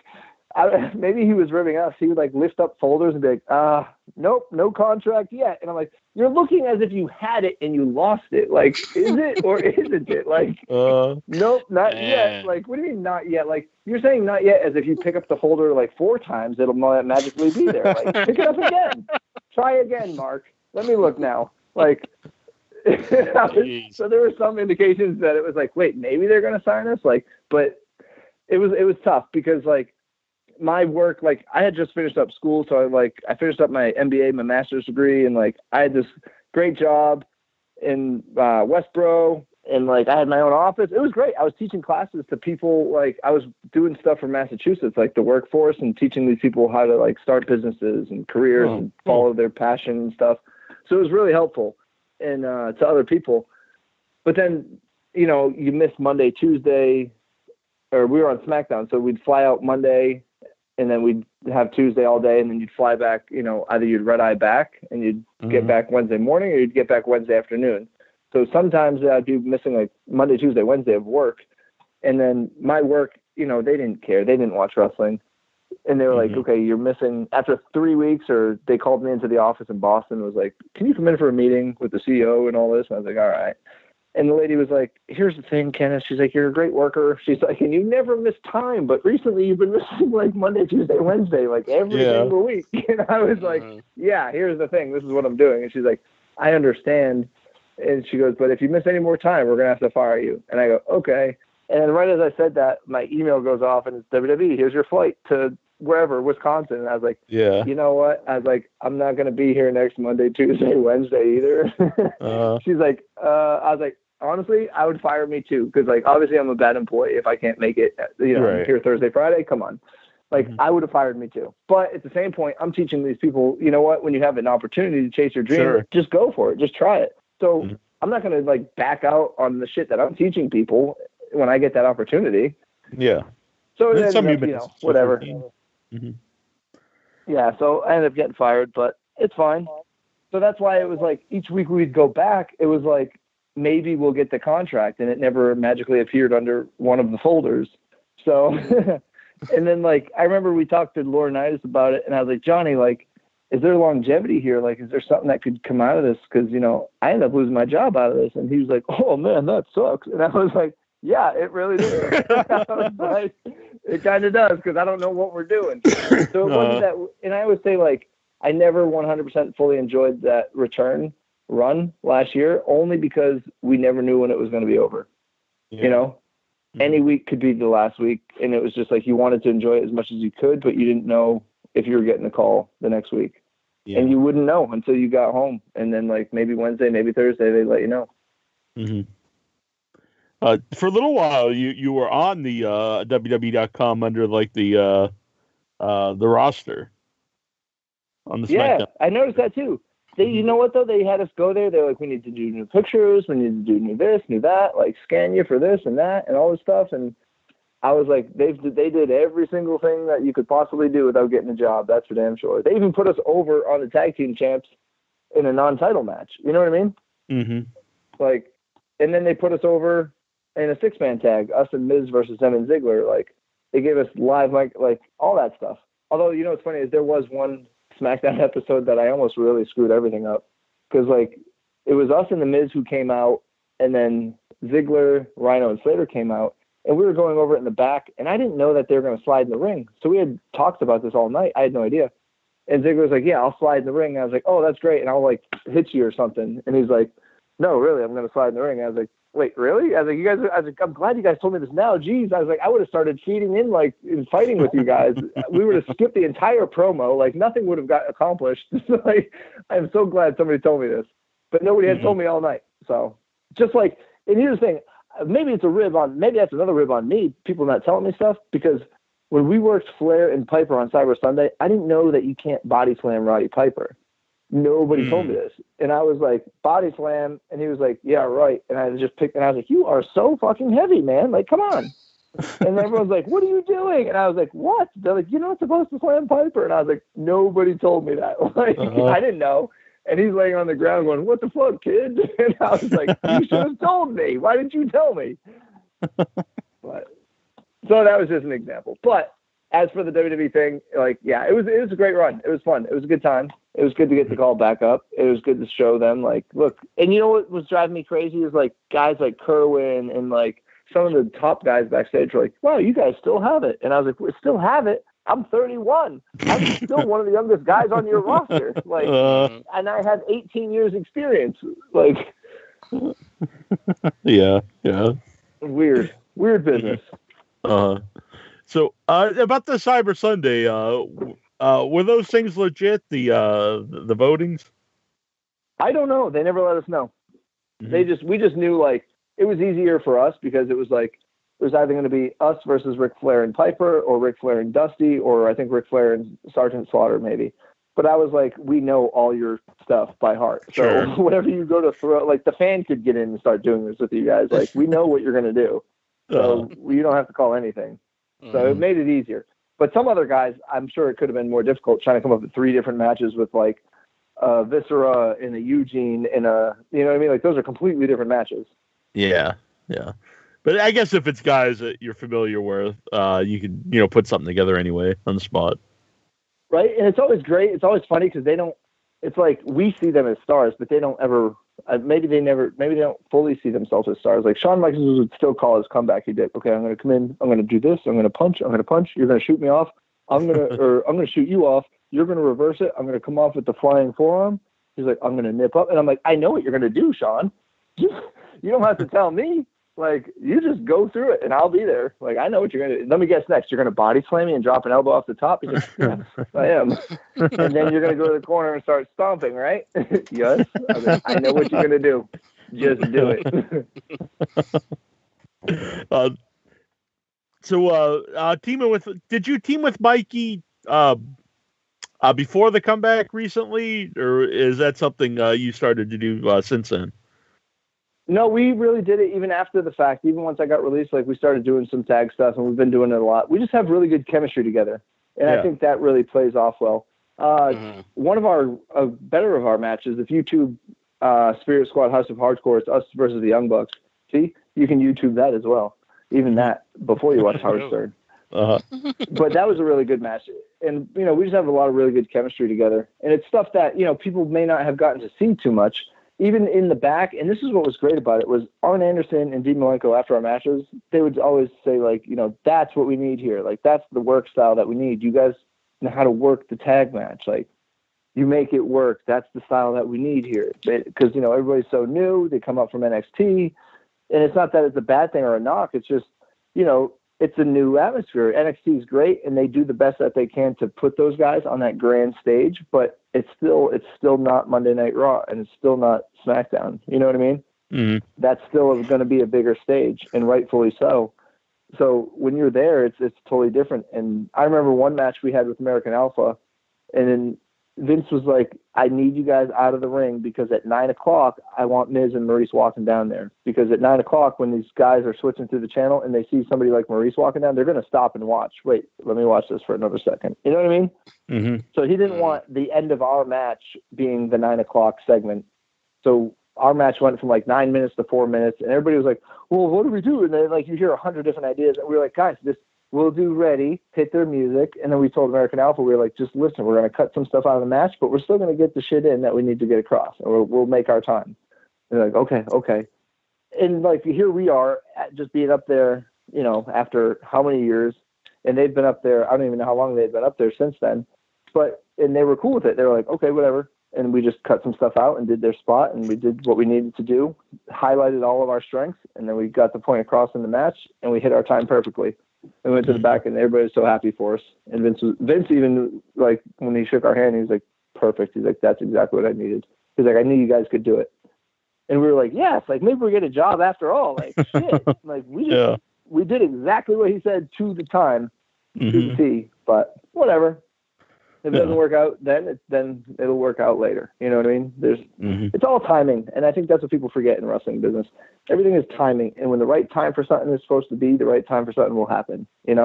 maybe he was ribbing us. He would like lift up folders and be like, "Nope, no contract yet." And I'm like, "You're looking as if you had it and you lost it. Like, is it or isn't it? Like, nope, not yet. Like, what do you mean not yet? Like, you're saying not yet as if you pick up the folder like 4 times, it'll magically be there. Like, pick it up again. try again, Mark. Let me look now. Like, so there were some indications that it was like, wait, maybe they're going to sign us. Like, but it was tough because like my work, like I had just finished up school. So I finished up my MBA, my master's degree. And like, I had this great job in Westboro. And like, I had my own office. It was great. I was teaching classes to people. Like I was doing stuff for Massachusetts, like the workforce, and teaching these people how to like start businesses and careers and follow their passion and stuff. So it was really helpful and to other people. But then, you know, you miss Monday, Tuesday, or we were on SmackDown. So we'd fly out Monday and then we'd have Tuesday all day. And then you'd fly back, you know, either you'd red eye back and you'd get back Wednesday morning or you'd get back Wednesday afternoon. So sometimes I'd be missing like Monday, Tuesday, Wednesday of work. And then my work, you know, they didn't care. They didn't watch wrestling. And they were like, okay, you're missing after 3 weeks, or they called me into the office in Boston and was like, can you come in for a meeting with the CEO and all this? And I was like, all right. And the lady was like, here's the thing, Kenneth. She's like, you're a great worker. She's like, and you never miss time. But recently you've been missing like Monday, Tuesday, Wednesday, like every single week. And I was like, yeah, here's the thing. This is what I'm doing. And she's like, I understand. And she goes, but if you miss any more time, we're going to have to fire you. And I go, okay. And then right as I said that, my email goes off and it's WWE, here's your flight to wherever, Wisconsin. And I was like, you know what? I was like, I'm not going to be here next Monday, Tuesday, Wednesday either. She's like, I was like, honestly, I would fire me too. Cause like, obviously I'm a bad employee if I can't make it, you know, I'm here Thursday, Friday, come on. Like I would have fired me too. But at the same point, I'm teaching these people, you know what, when you have an opportunity to chase your dream, just go for it. Just try it. So I'm not going to like back out on the shit that I'm teaching people when I get that opportunity. Yeah. So then, you know, whatever. Yeah. So I ended up getting fired, but it's fine. So that's why it was like each week we'd go back. It was like, maybe we'll get the contract, and it never magically appeared under one of the folders. So, and then like, I remember we talked to Laurinaitis about it, and I was like, Johnny, like, is there longevity here? Like, is there something that could come out of this? Because, you know, I ended up losing my job out of this. And he was like, oh, man, that sucks. And I was like, yeah, it really does. I was like, it kind of does, because I don't know what we're doing. So it wasn't that. And I always say, like, I never 100% fully enjoyed that return run last year, only because we never knew when it was going to be over. You know, any week could be the last week. And it was just like you wanted to enjoy it as much as you could, but you didn't know if you were getting a call the next week. And you wouldn't know until you got home. And then like maybe Wednesday, maybe Thursday, they let you know. For a little while, you were on the WWE.com under like the roster on the SmackDown. Yeah, I noticed that too. They, you know what though? They had us go there. They're like, we need to do new pictures. We need to do new this, new that. Like scan you for this and that and all this stuff. And I was like, they did every single thing that you could possibly do without getting a job. That's for damn sure. They even put us over on the tag team champs in a non-title match. You know what I mean? Like, and then they put us over in a 6-man tag, us and Miz versus them and Ziggler. Like, they gave us live mic, like all that stuff. Although, you know, what's funny is there was one SmackDown episode that I almost really screwed everything up, because like it was us and the Miz who came out, and then Ziggler, Rhino, and Slater came out. And we were going over it in the back, and I didn't know that they were going to slide in the ring. So we had talked about this all night. I had no idea. And Ziggler was like, yeah, I'll slide in the ring. And I was like, oh, that's great. And I'll like hit you or something. And he's like, no, really, I'm going to slide in the ring. And I was like, wait, really? I was like, I'm glad you guys told me this now. Jeez. I was like, I would have started feeding in, like, in fighting with you guys. We would have skipped the entire promo. Like, nothing would have got accomplished. Like, I'm so glad somebody told me this. But nobody had told me all night. So, just like, and here's the thing. Maybe it's a rib on, maybe that's another rib on me, people not telling me stuff, because when we worked Flair and Piper on Cyber Sunday, I didn't know that you can't body slam Roddy Piper. Nobody told me this. And I was like, body slam. And he was like, yeah, right. And I just picked, and I was like, you are so fucking heavy, man. Like, come on. And everyone's like, what are you doing? And I was like, what? They're like, you're not supposed to slam Piper. And I was like, nobody told me that. Like, I didn't know. And he's laying on the ground going, what the fuck, kid? And I was like, you should have told me. Why didn't you tell me? But, so that was just an example. But as for the WWE thing, like, yeah, it was a great run. It was fun. It was a good time. It was good to get the call back up. It was good to show them, like, look. And you know what was driving me crazy is, like, guys like Kerwin and, like, some of the top guys backstage were like, wow, you guys still have it. And I was like, we still have it, I'm 31. I'm still one of the youngest guys on your roster. Like, and I have 18 years experience. Like, yeah. Weird business. So about the Cyber Sunday, were those things legit? The votings? I don't know. They never let us know. We just knew, like, it was easier for us because it was like it was either going to be us versus Ric Flair and Piper, or Ric Flair and Dusty, or I think Ric Flair and Sergeant Slaughter maybe. But I was like, we know all your stuff by heart. So Sure. whatever you go to throw, like, the fan could get in and start doing this with you guys. Like, we know what you're going to do. So you don't have to call anything. So it made it easier. But some other guys, I'm sure it could have been more difficult trying to come up with 3 different matches with, like, Viscera and a Eugene and a, you know what I mean? Like, those are completely different matches. Yeah. But I guess if it's guys that you're familiar with, you can, put something together anyway on the spot. Right. And it's always great. It's always funny because it's like we see them as stars, but they don't ever, maybe they don't fully see themselves as stars. Like Shawn Michaels would still call his comeback. He did, okay, I'm going to come in, I'm going to do this, I'm going to punch, you're going to shoot me off, I'm going to shoot you off, you're going to reverse it, I'm going to come off with the flying forearm. He's like, I'm going to nip up. And I'm like, I know what you're going to do, Shawn. You don't have to tell me. Like, you just go through it, and I'll be there. Like, I know what you're going to do. Let me guess next. You're going to body slam me and drop an elbow off the top? He's like, yes, I am. And then you're going to go to the corner and start stomping, right? Yes. I know what you're going to do. Just do it. Did you team with Mikey before the comeback recently, or is that something you started to do since then? No, we really did it even after the fact. Even once I got released, like, we started doing some tag stuff, and we've been doing it a lot. We just have really good chemistry together, and I think that really plays off well. One of our better of our matches, if YouTube Spirit Squad House of Hardcore, it's us versus the Young Bucks. See, you can YouTube that as well, even that before you watch Howard Stern. But that was a really good match, and we just have a lot of really good chemistry together, and it's stuff that people may not have gotten to see too much. Even in the back, and this is what was great about it, was Arn Anderson and Dean Malenko after our matches, they would always say, like, that's what we need here. Like, that's the work style that we need. You guys know how to work the tag match. Like, you make it work. That's the style that we need here. Because, everybody's so new. They come up from NXT. And it's not that it's a bad thing or a knock. It's just, it's a new atmosphere. NXT is great, and they do the best that they can to put those guys on that grand stage, but it's still not Monday Night Raw, and it's still not SmackDown. You know what I mean? Mm-hmm. That's still going to be a bigger stage, and rightfully so. So when you're there, it's totally different. And I remember one match we had with American Alpha, and then Vince was like, I need you guys out of the ring because at 9:00, I want Miz and Maurice walking down there. Because at 9:00, when these guys are switching through the channel and they see somebody like Maurice walking down, they're going to stop and watch. Wait, let me watch this for another second. You know what I mean? Mm-hmm. So he didn't want the end of our match being the 9:00 segment. So our match went from like 9 minutes to 4 minutes, and everybody was like, well, what do we do? And then, like, you hear 100 different ideas, and we were like, guys, we'll do ready, hit their music. And then we told American Alpha, we were like, just listen, we're going to cut some stuff out of the match, but we're still going to get the shit in that we need to get across. And we'll make our time. And they're like, okay. And like, here we are just being up there, after how many years, and they've been up there. I don't even know how long they've been up there since then, and they were cool with it. They were like, okay, whatever. And we just cut some stuff out and did their spot, and we did what we needed to do, highlighted all of our strengths. And then we got the point across in the match, and we hit our time perfectly. We went to the back, and everybody was so happy for us. And Vince even, like, when he shook our hand, he was like, perfect. He's like, that's exactly what I needed. He's like, I knew you guys could do it. And we were like, yes, like, maybe we get a job after all. Like, shit. Like, we did exactly what he said to the time, to the T. But whatever. If it doesn't work out then it'll work out later. You know what I mean? It's all timing. And I think that's what people forget in wrestling business. Everything is timing. And when the right time for something is supposed to be, the right time for something will happen. It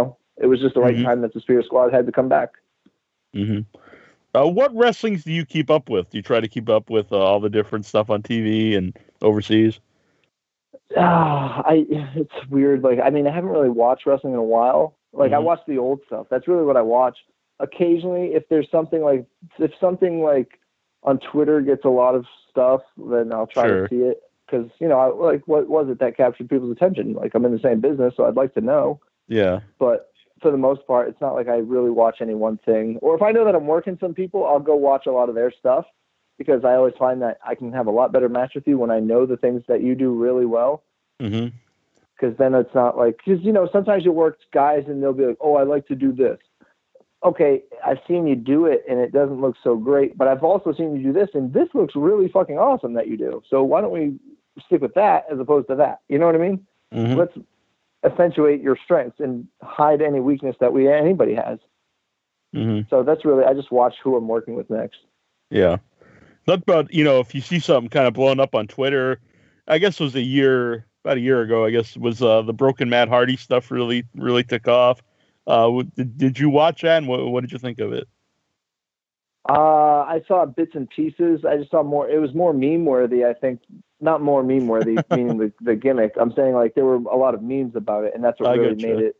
was just the right time that the Spirit Squad had to come back. Mm-hmm. What wrestlings do you keep up with? Do you try to keep up with all the different stuff on TV and overseas? It's weird. Like, I mean, I haven't really watched wrestling in a while. Like, I watch the old stuff. That's really what I watch. Occasionally, if something like on Twitter gets a lot of stuff, then I'll try to see it. Because, what was it that captured people's attention? Like, I'm in the same business, so I'd like to know. Yeah. But for the most part, it's not like I really watch any one thing. Or if I know that I'm working some people, I'll go watch a lot of their stuff, because I always find that I can have a lot better match with you when I know the things that you do really well. Mm-hmm. Because then it's not like, because, you know, sometimes you'll work guys and they'll be like, oh, I like to do this. Okay, I've seen you do it and it doesn't look so great, but I've also seen you do this and this looks really fucking awesome that you do. So why don't we stick with that as opposed to that? You know what I mean? Mm-hmm. Let's accentuate your strengths and hide any weakness that anybody has. Mm-hmm. So that's really, I just watch who I'm working with next. Yeah. Not about, you know, if you see something kind of blowing up on Twitter, I guess it was about a year ago, I guess, was the Broken Matt Hardy stuff really took off. Did you watch that, and what did you think of it? I saw bits and pieces. I just saw more. It was more meme worthy, I think. Not more meme worthy, meaning the gimmick. I'm saying like there were a lot of memes about it, and that's what really made it.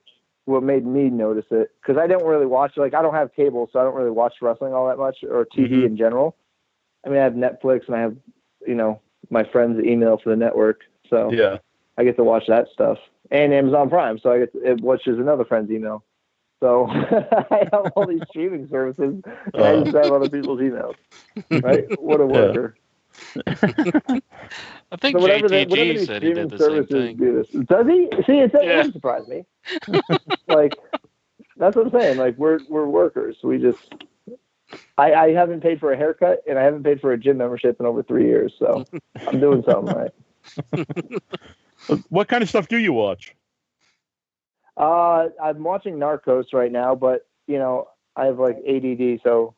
What made me notice it, because I don't really watch. Like I don't have cable, so I don't really watch wrestling all that much, or TV in general. I mean, I have Netflix, and I have, you know, my friend's email for the network, so yeah, I get to watch that stuff, and Amazon Prime, so I get to, which is another friend's email. So I have all these streaming services, and I just have other people's emails. Right? What a worker. I think so JTG said he did the same thing. Does he? See, it doesn't surprise me. Like, that's what I'm saying. Like, we're workers. We just... I haven't paid for a haircut, and I haven't paid for a gym membership in over 3 years, so I'm doing something right. What kind of stuff do you watch? I'm watching Narcos right now, but, you know, I have, like, ADD, so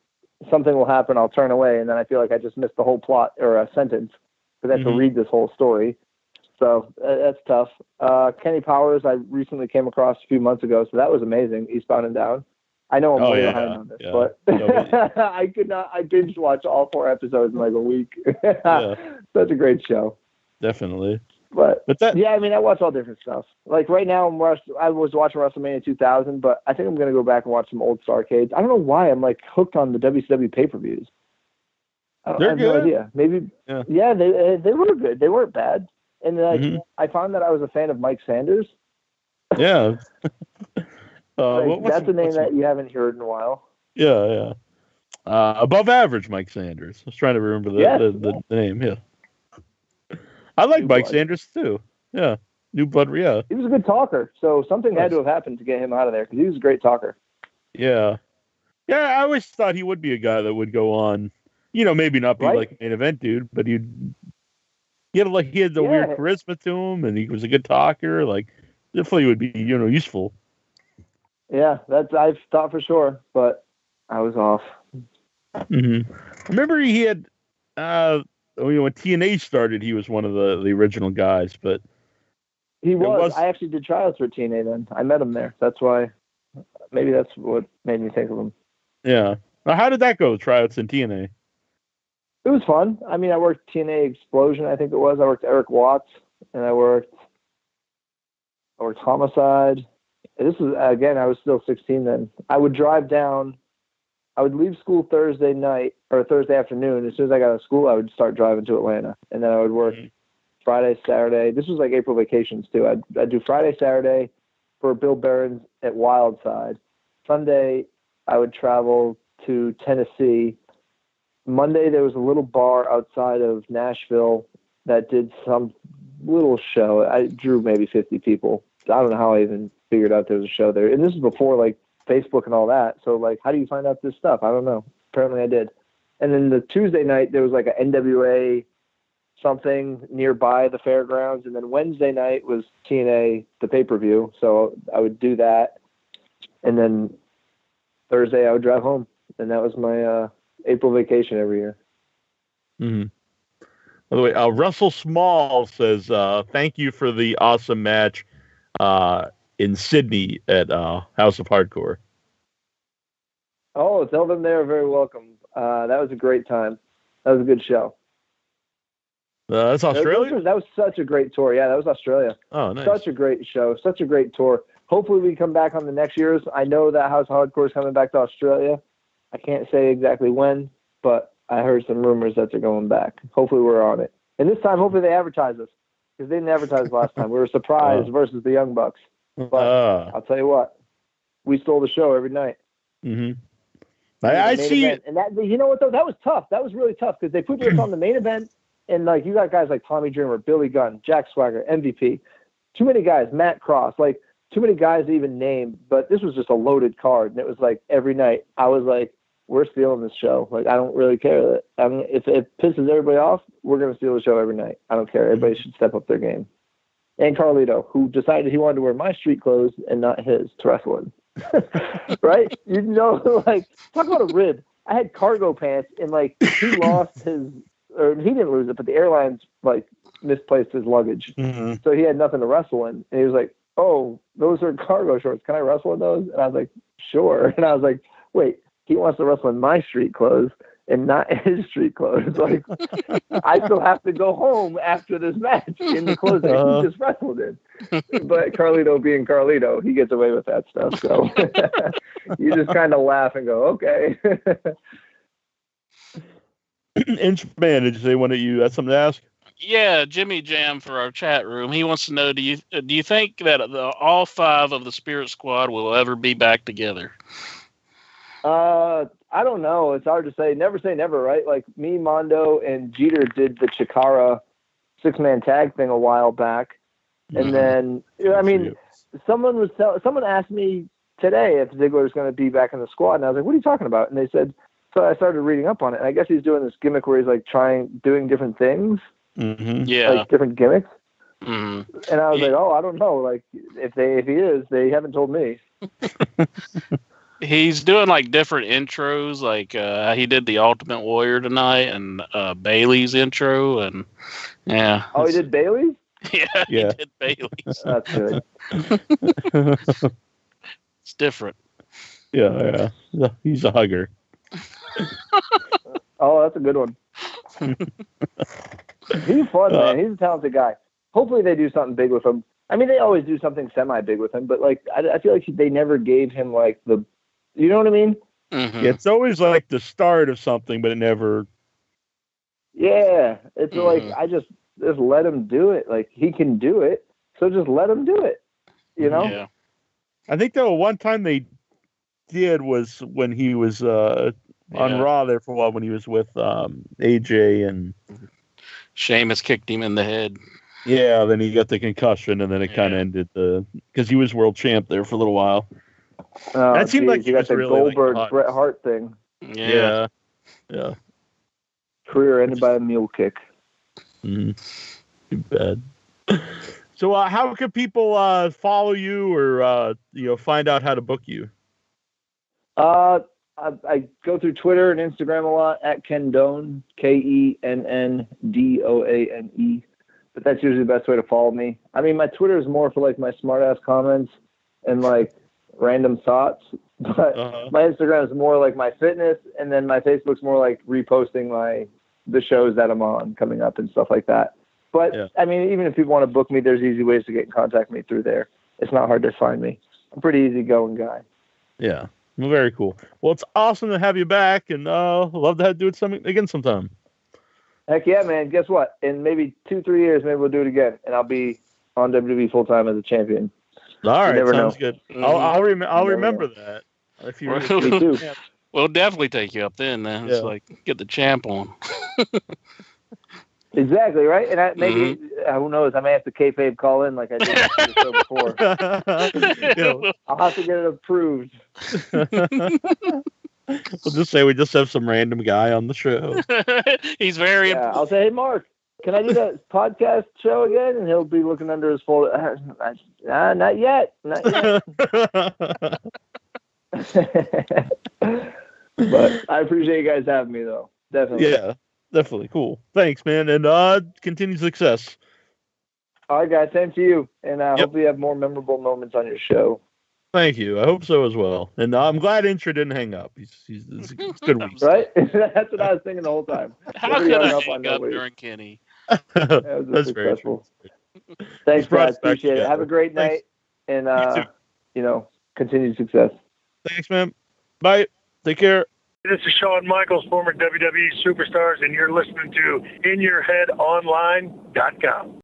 something will happen, I'll turn away, and then I feel like I just missed the whole plot or a sentence, because I have to read this whole story. So that's tough. Kenny Powers, I recently came across a few months ago, so that was amazing, Eastbound and Down. I know I'm way behind on this, but I binge watch all 4 episodes in like a week. Such a great show. Definitely. But that, yeah, I mean, I watch all different stuff. Like right now, I was watching WrestleMania 2000, but I think I'm going to go back and watch some old Starrcades. I don't know why I'm like hooked on the WCW pay-per-views. I have no idea. Maybe, yeah, they were good. They weren't bad. And then I found that I was a fan of Mike Sanders. Yeah. That's a name that you haven't heard in a while. Yeah. Above average Mike Sanders. I was trying to remember the name. Yeah. I like Mike Sanders too. Yeah. New blood. Yeah. He was a good talker. So something had to have happened to get him out of there, because he was a great talker. Yeah. Yeah. I always thought he would be a guy that would go on, you know, maybe not be like a main event dude, but he had the weird charisma to him, and he was a good talker. Like, definitely would be, you know, useful. Yeah, that's I've thought for sure, but I was off. Mm-hmm. Remember, he had when TNA started, he was one of the original guys, but he was. I actually did tryouts for TNA then. I met him there. That's why. Maybe that's what made me think of him. Yeah. Now, how did that go? Tryouts in TNA? It was fun. I mean, I worked TNA Explosion, I think it was. I worked Eric Watts, and I worked Homicide. This was, again, I was still 16 then. I would drive down. I would leave school Thursday night or Thursday afternoon. As soon as I got out of school, I would start driving to Atlanta. And then I would work Friday, Saturday. This was like April vacations, too. I'd do Friday, Saturday for Bill Barron's at Wildside. Sunday, I would travel to Tennessee. Monday, there was a little bar outside of Nashville that did some little show. I drew maybe 50 people. I don't know how I even figured out there was a show there. And this is before like Facebook and all that. So like, how do you find out this stuff? I don't know. Apparently I did. And then the Tuesday night, there was like a NWA something nearby the fairgrounds. And then Wednesday night was TNA, the pay-per-view. So I would do that. And then Thursday I would drive home. And that was my April vacation every year. Mm-hmm. By the way, Russell Small says, thank you for the awesome match in Sydney at House of Hardcore. Oh, tell them they're very welcome. That was a great time. That was a good show. That's Australia? That was such a great tour. Yeah, that was Australia. Oh, nice. Such a great show. Such a great tour. Hopefully we come back on the next year's. I know that House of Hardcore is coming back to Australia. I can't say exactly when, but I heard some rumors that they're going back. Hopefully we're on it. And this time, hopefully they advertise us, because they didn't advertise last time. We were surprised versus the Young Bucks. But I'll tell you what, we stole the show every night. Mm-hmm. I see. Event. And that, you know what though? That was tough. That was really tough because they put us on the main event, and like you got guys like Tommy Dreamer, Billy Gunn, Jack Swagger, MVP. Too many guys, Matt Cross, like too many guys to even name. But this was just a loaded card, and it was like every night I was like, we're stealing this show. Like, I don't really care that. I mean, if it pisses everybody off, we're going to steal the show every night. I don't care. Everybody should step up their game. And Carlito, who decided he wanted to wear my street clothes and not his to wrestle in. Right? You know, like, talk about a rib. I had cargo pants, and, like, he lost his, or he didn't lose it, but the airlines, like, misplaced his luggage. Mm-hmm. So he had nothing to wrestle in. And he was like, oh, those are cargo shorts. Can I wrestle in those? And I was like, sure. And I was like, wait. He wants to wrestle in my street clothes and not his street clothes. Like, I still have to go home after this match in the clothes that he just wrestled in. But Carlito being Carlito, he gets away with that stuff. So you just kind of laugh and go, okay. Inchman, did you say one of you had something to ask? Yeah, Jimmy Jam for our chat room. He wants to know: do you think that all 5 of the Spirit Squad will ever be back together? I don't know. It's hard to say. Never say never, right? Like me, Mondo, and Jeter did the Chikara 6-man tag thing a while back, and then I mean, someone asked me today if Ziggler was going to be back in the squad, and I was like, "What are you talking about?" And they said. So I started reading up on it, and I guess he's doing this gimmick where he's like doing different things, like different gimmicks. Mm-hmm. And I was like, "Oh, I don't know. Like if he is, they haven't told me." He's doing like different intros, like he did the Ultimate Warrior tonight and Bailey's intro, and yeah. Oh, he did Bailey's? Yeah, he did Bailey's. That's good. It's different. Yeah. He's a hugger. Oh, that's a good one. He's fun, man. He's a talented guy. Hopefully they do something big with him. I mean, they always do something semi-big with him, but like I feel like they never gave him like the, you know what I mean? Mm-hmm. Yeah, it's always like the start of something, but it never. Yeah, it's like I just let him do it. Like he can do it, so just let him do it. You know? Yeah. I think though one time they did was when he was on Raw there for a while when he was with AJ and Sheamus kicked him in the head. Yeah, then he got the concussion, and then it kind of ended because he was world champ there for a little while. That seemed like he got the really Goldberg Bret Hart thing. Yeah. Career ended by a mule kick. Too bad. So, how can people follow you or find out how to book you? I go through Twitter and Instagram a lot at Ken Doane, KENNDOANE. But that's usually the best way to follow me. I mean, my Twitter is more for like my smart ass comments and like random thoughts. But my Instagram is more like my fitness, and then my Facebook's more like reposting the shows that I'm on coming up and stuff like that. But I mean, even if people want to book me, there's easy ways to get in contact with me through there. It's not hard to find me. I'm a pretty easygoing guy. Yeah. Well, very cool. Well, it's awesome to have you back, and love to do it again sometime. Heck yeah, man. Guess what? In maybe 2-3 years, maybe we'll do it again, and I'll be on WWE full time as a champion. All right, sounds good. I'll remember that. If you me too. We'll definitely take you up then. It's like get the champ on. Exactly, right? And maybe who knows? I may have to kayfabe call in like I did the show before. I'll have to get it approved. We'll just say we just have some random guy on the show. He's very. Yeah, I'll say, hey, Mark, can I do that podcast show again? And he'll be looking under his folder. Not yet. But I appreciate you guys having me, though. Definitely. Yeah, definitely. Cool. Thanks, man. And continued success. All right, guys. Same to you. And I hope you have more memorable moments on your show. Thank you. I hope so as well. And I'm glad Intra didn't hang up. It's good week. Right? That's what I was thinking the whole time. How could I hang up during Kenny? That's very true. Thanks, guys. Appreciate it. Have a great night. And, continued success. Thanks, man. Bye. Take care. This is Shawn Michaels, former WWE Superstars, and you're listening to InYourHeadOnline.com.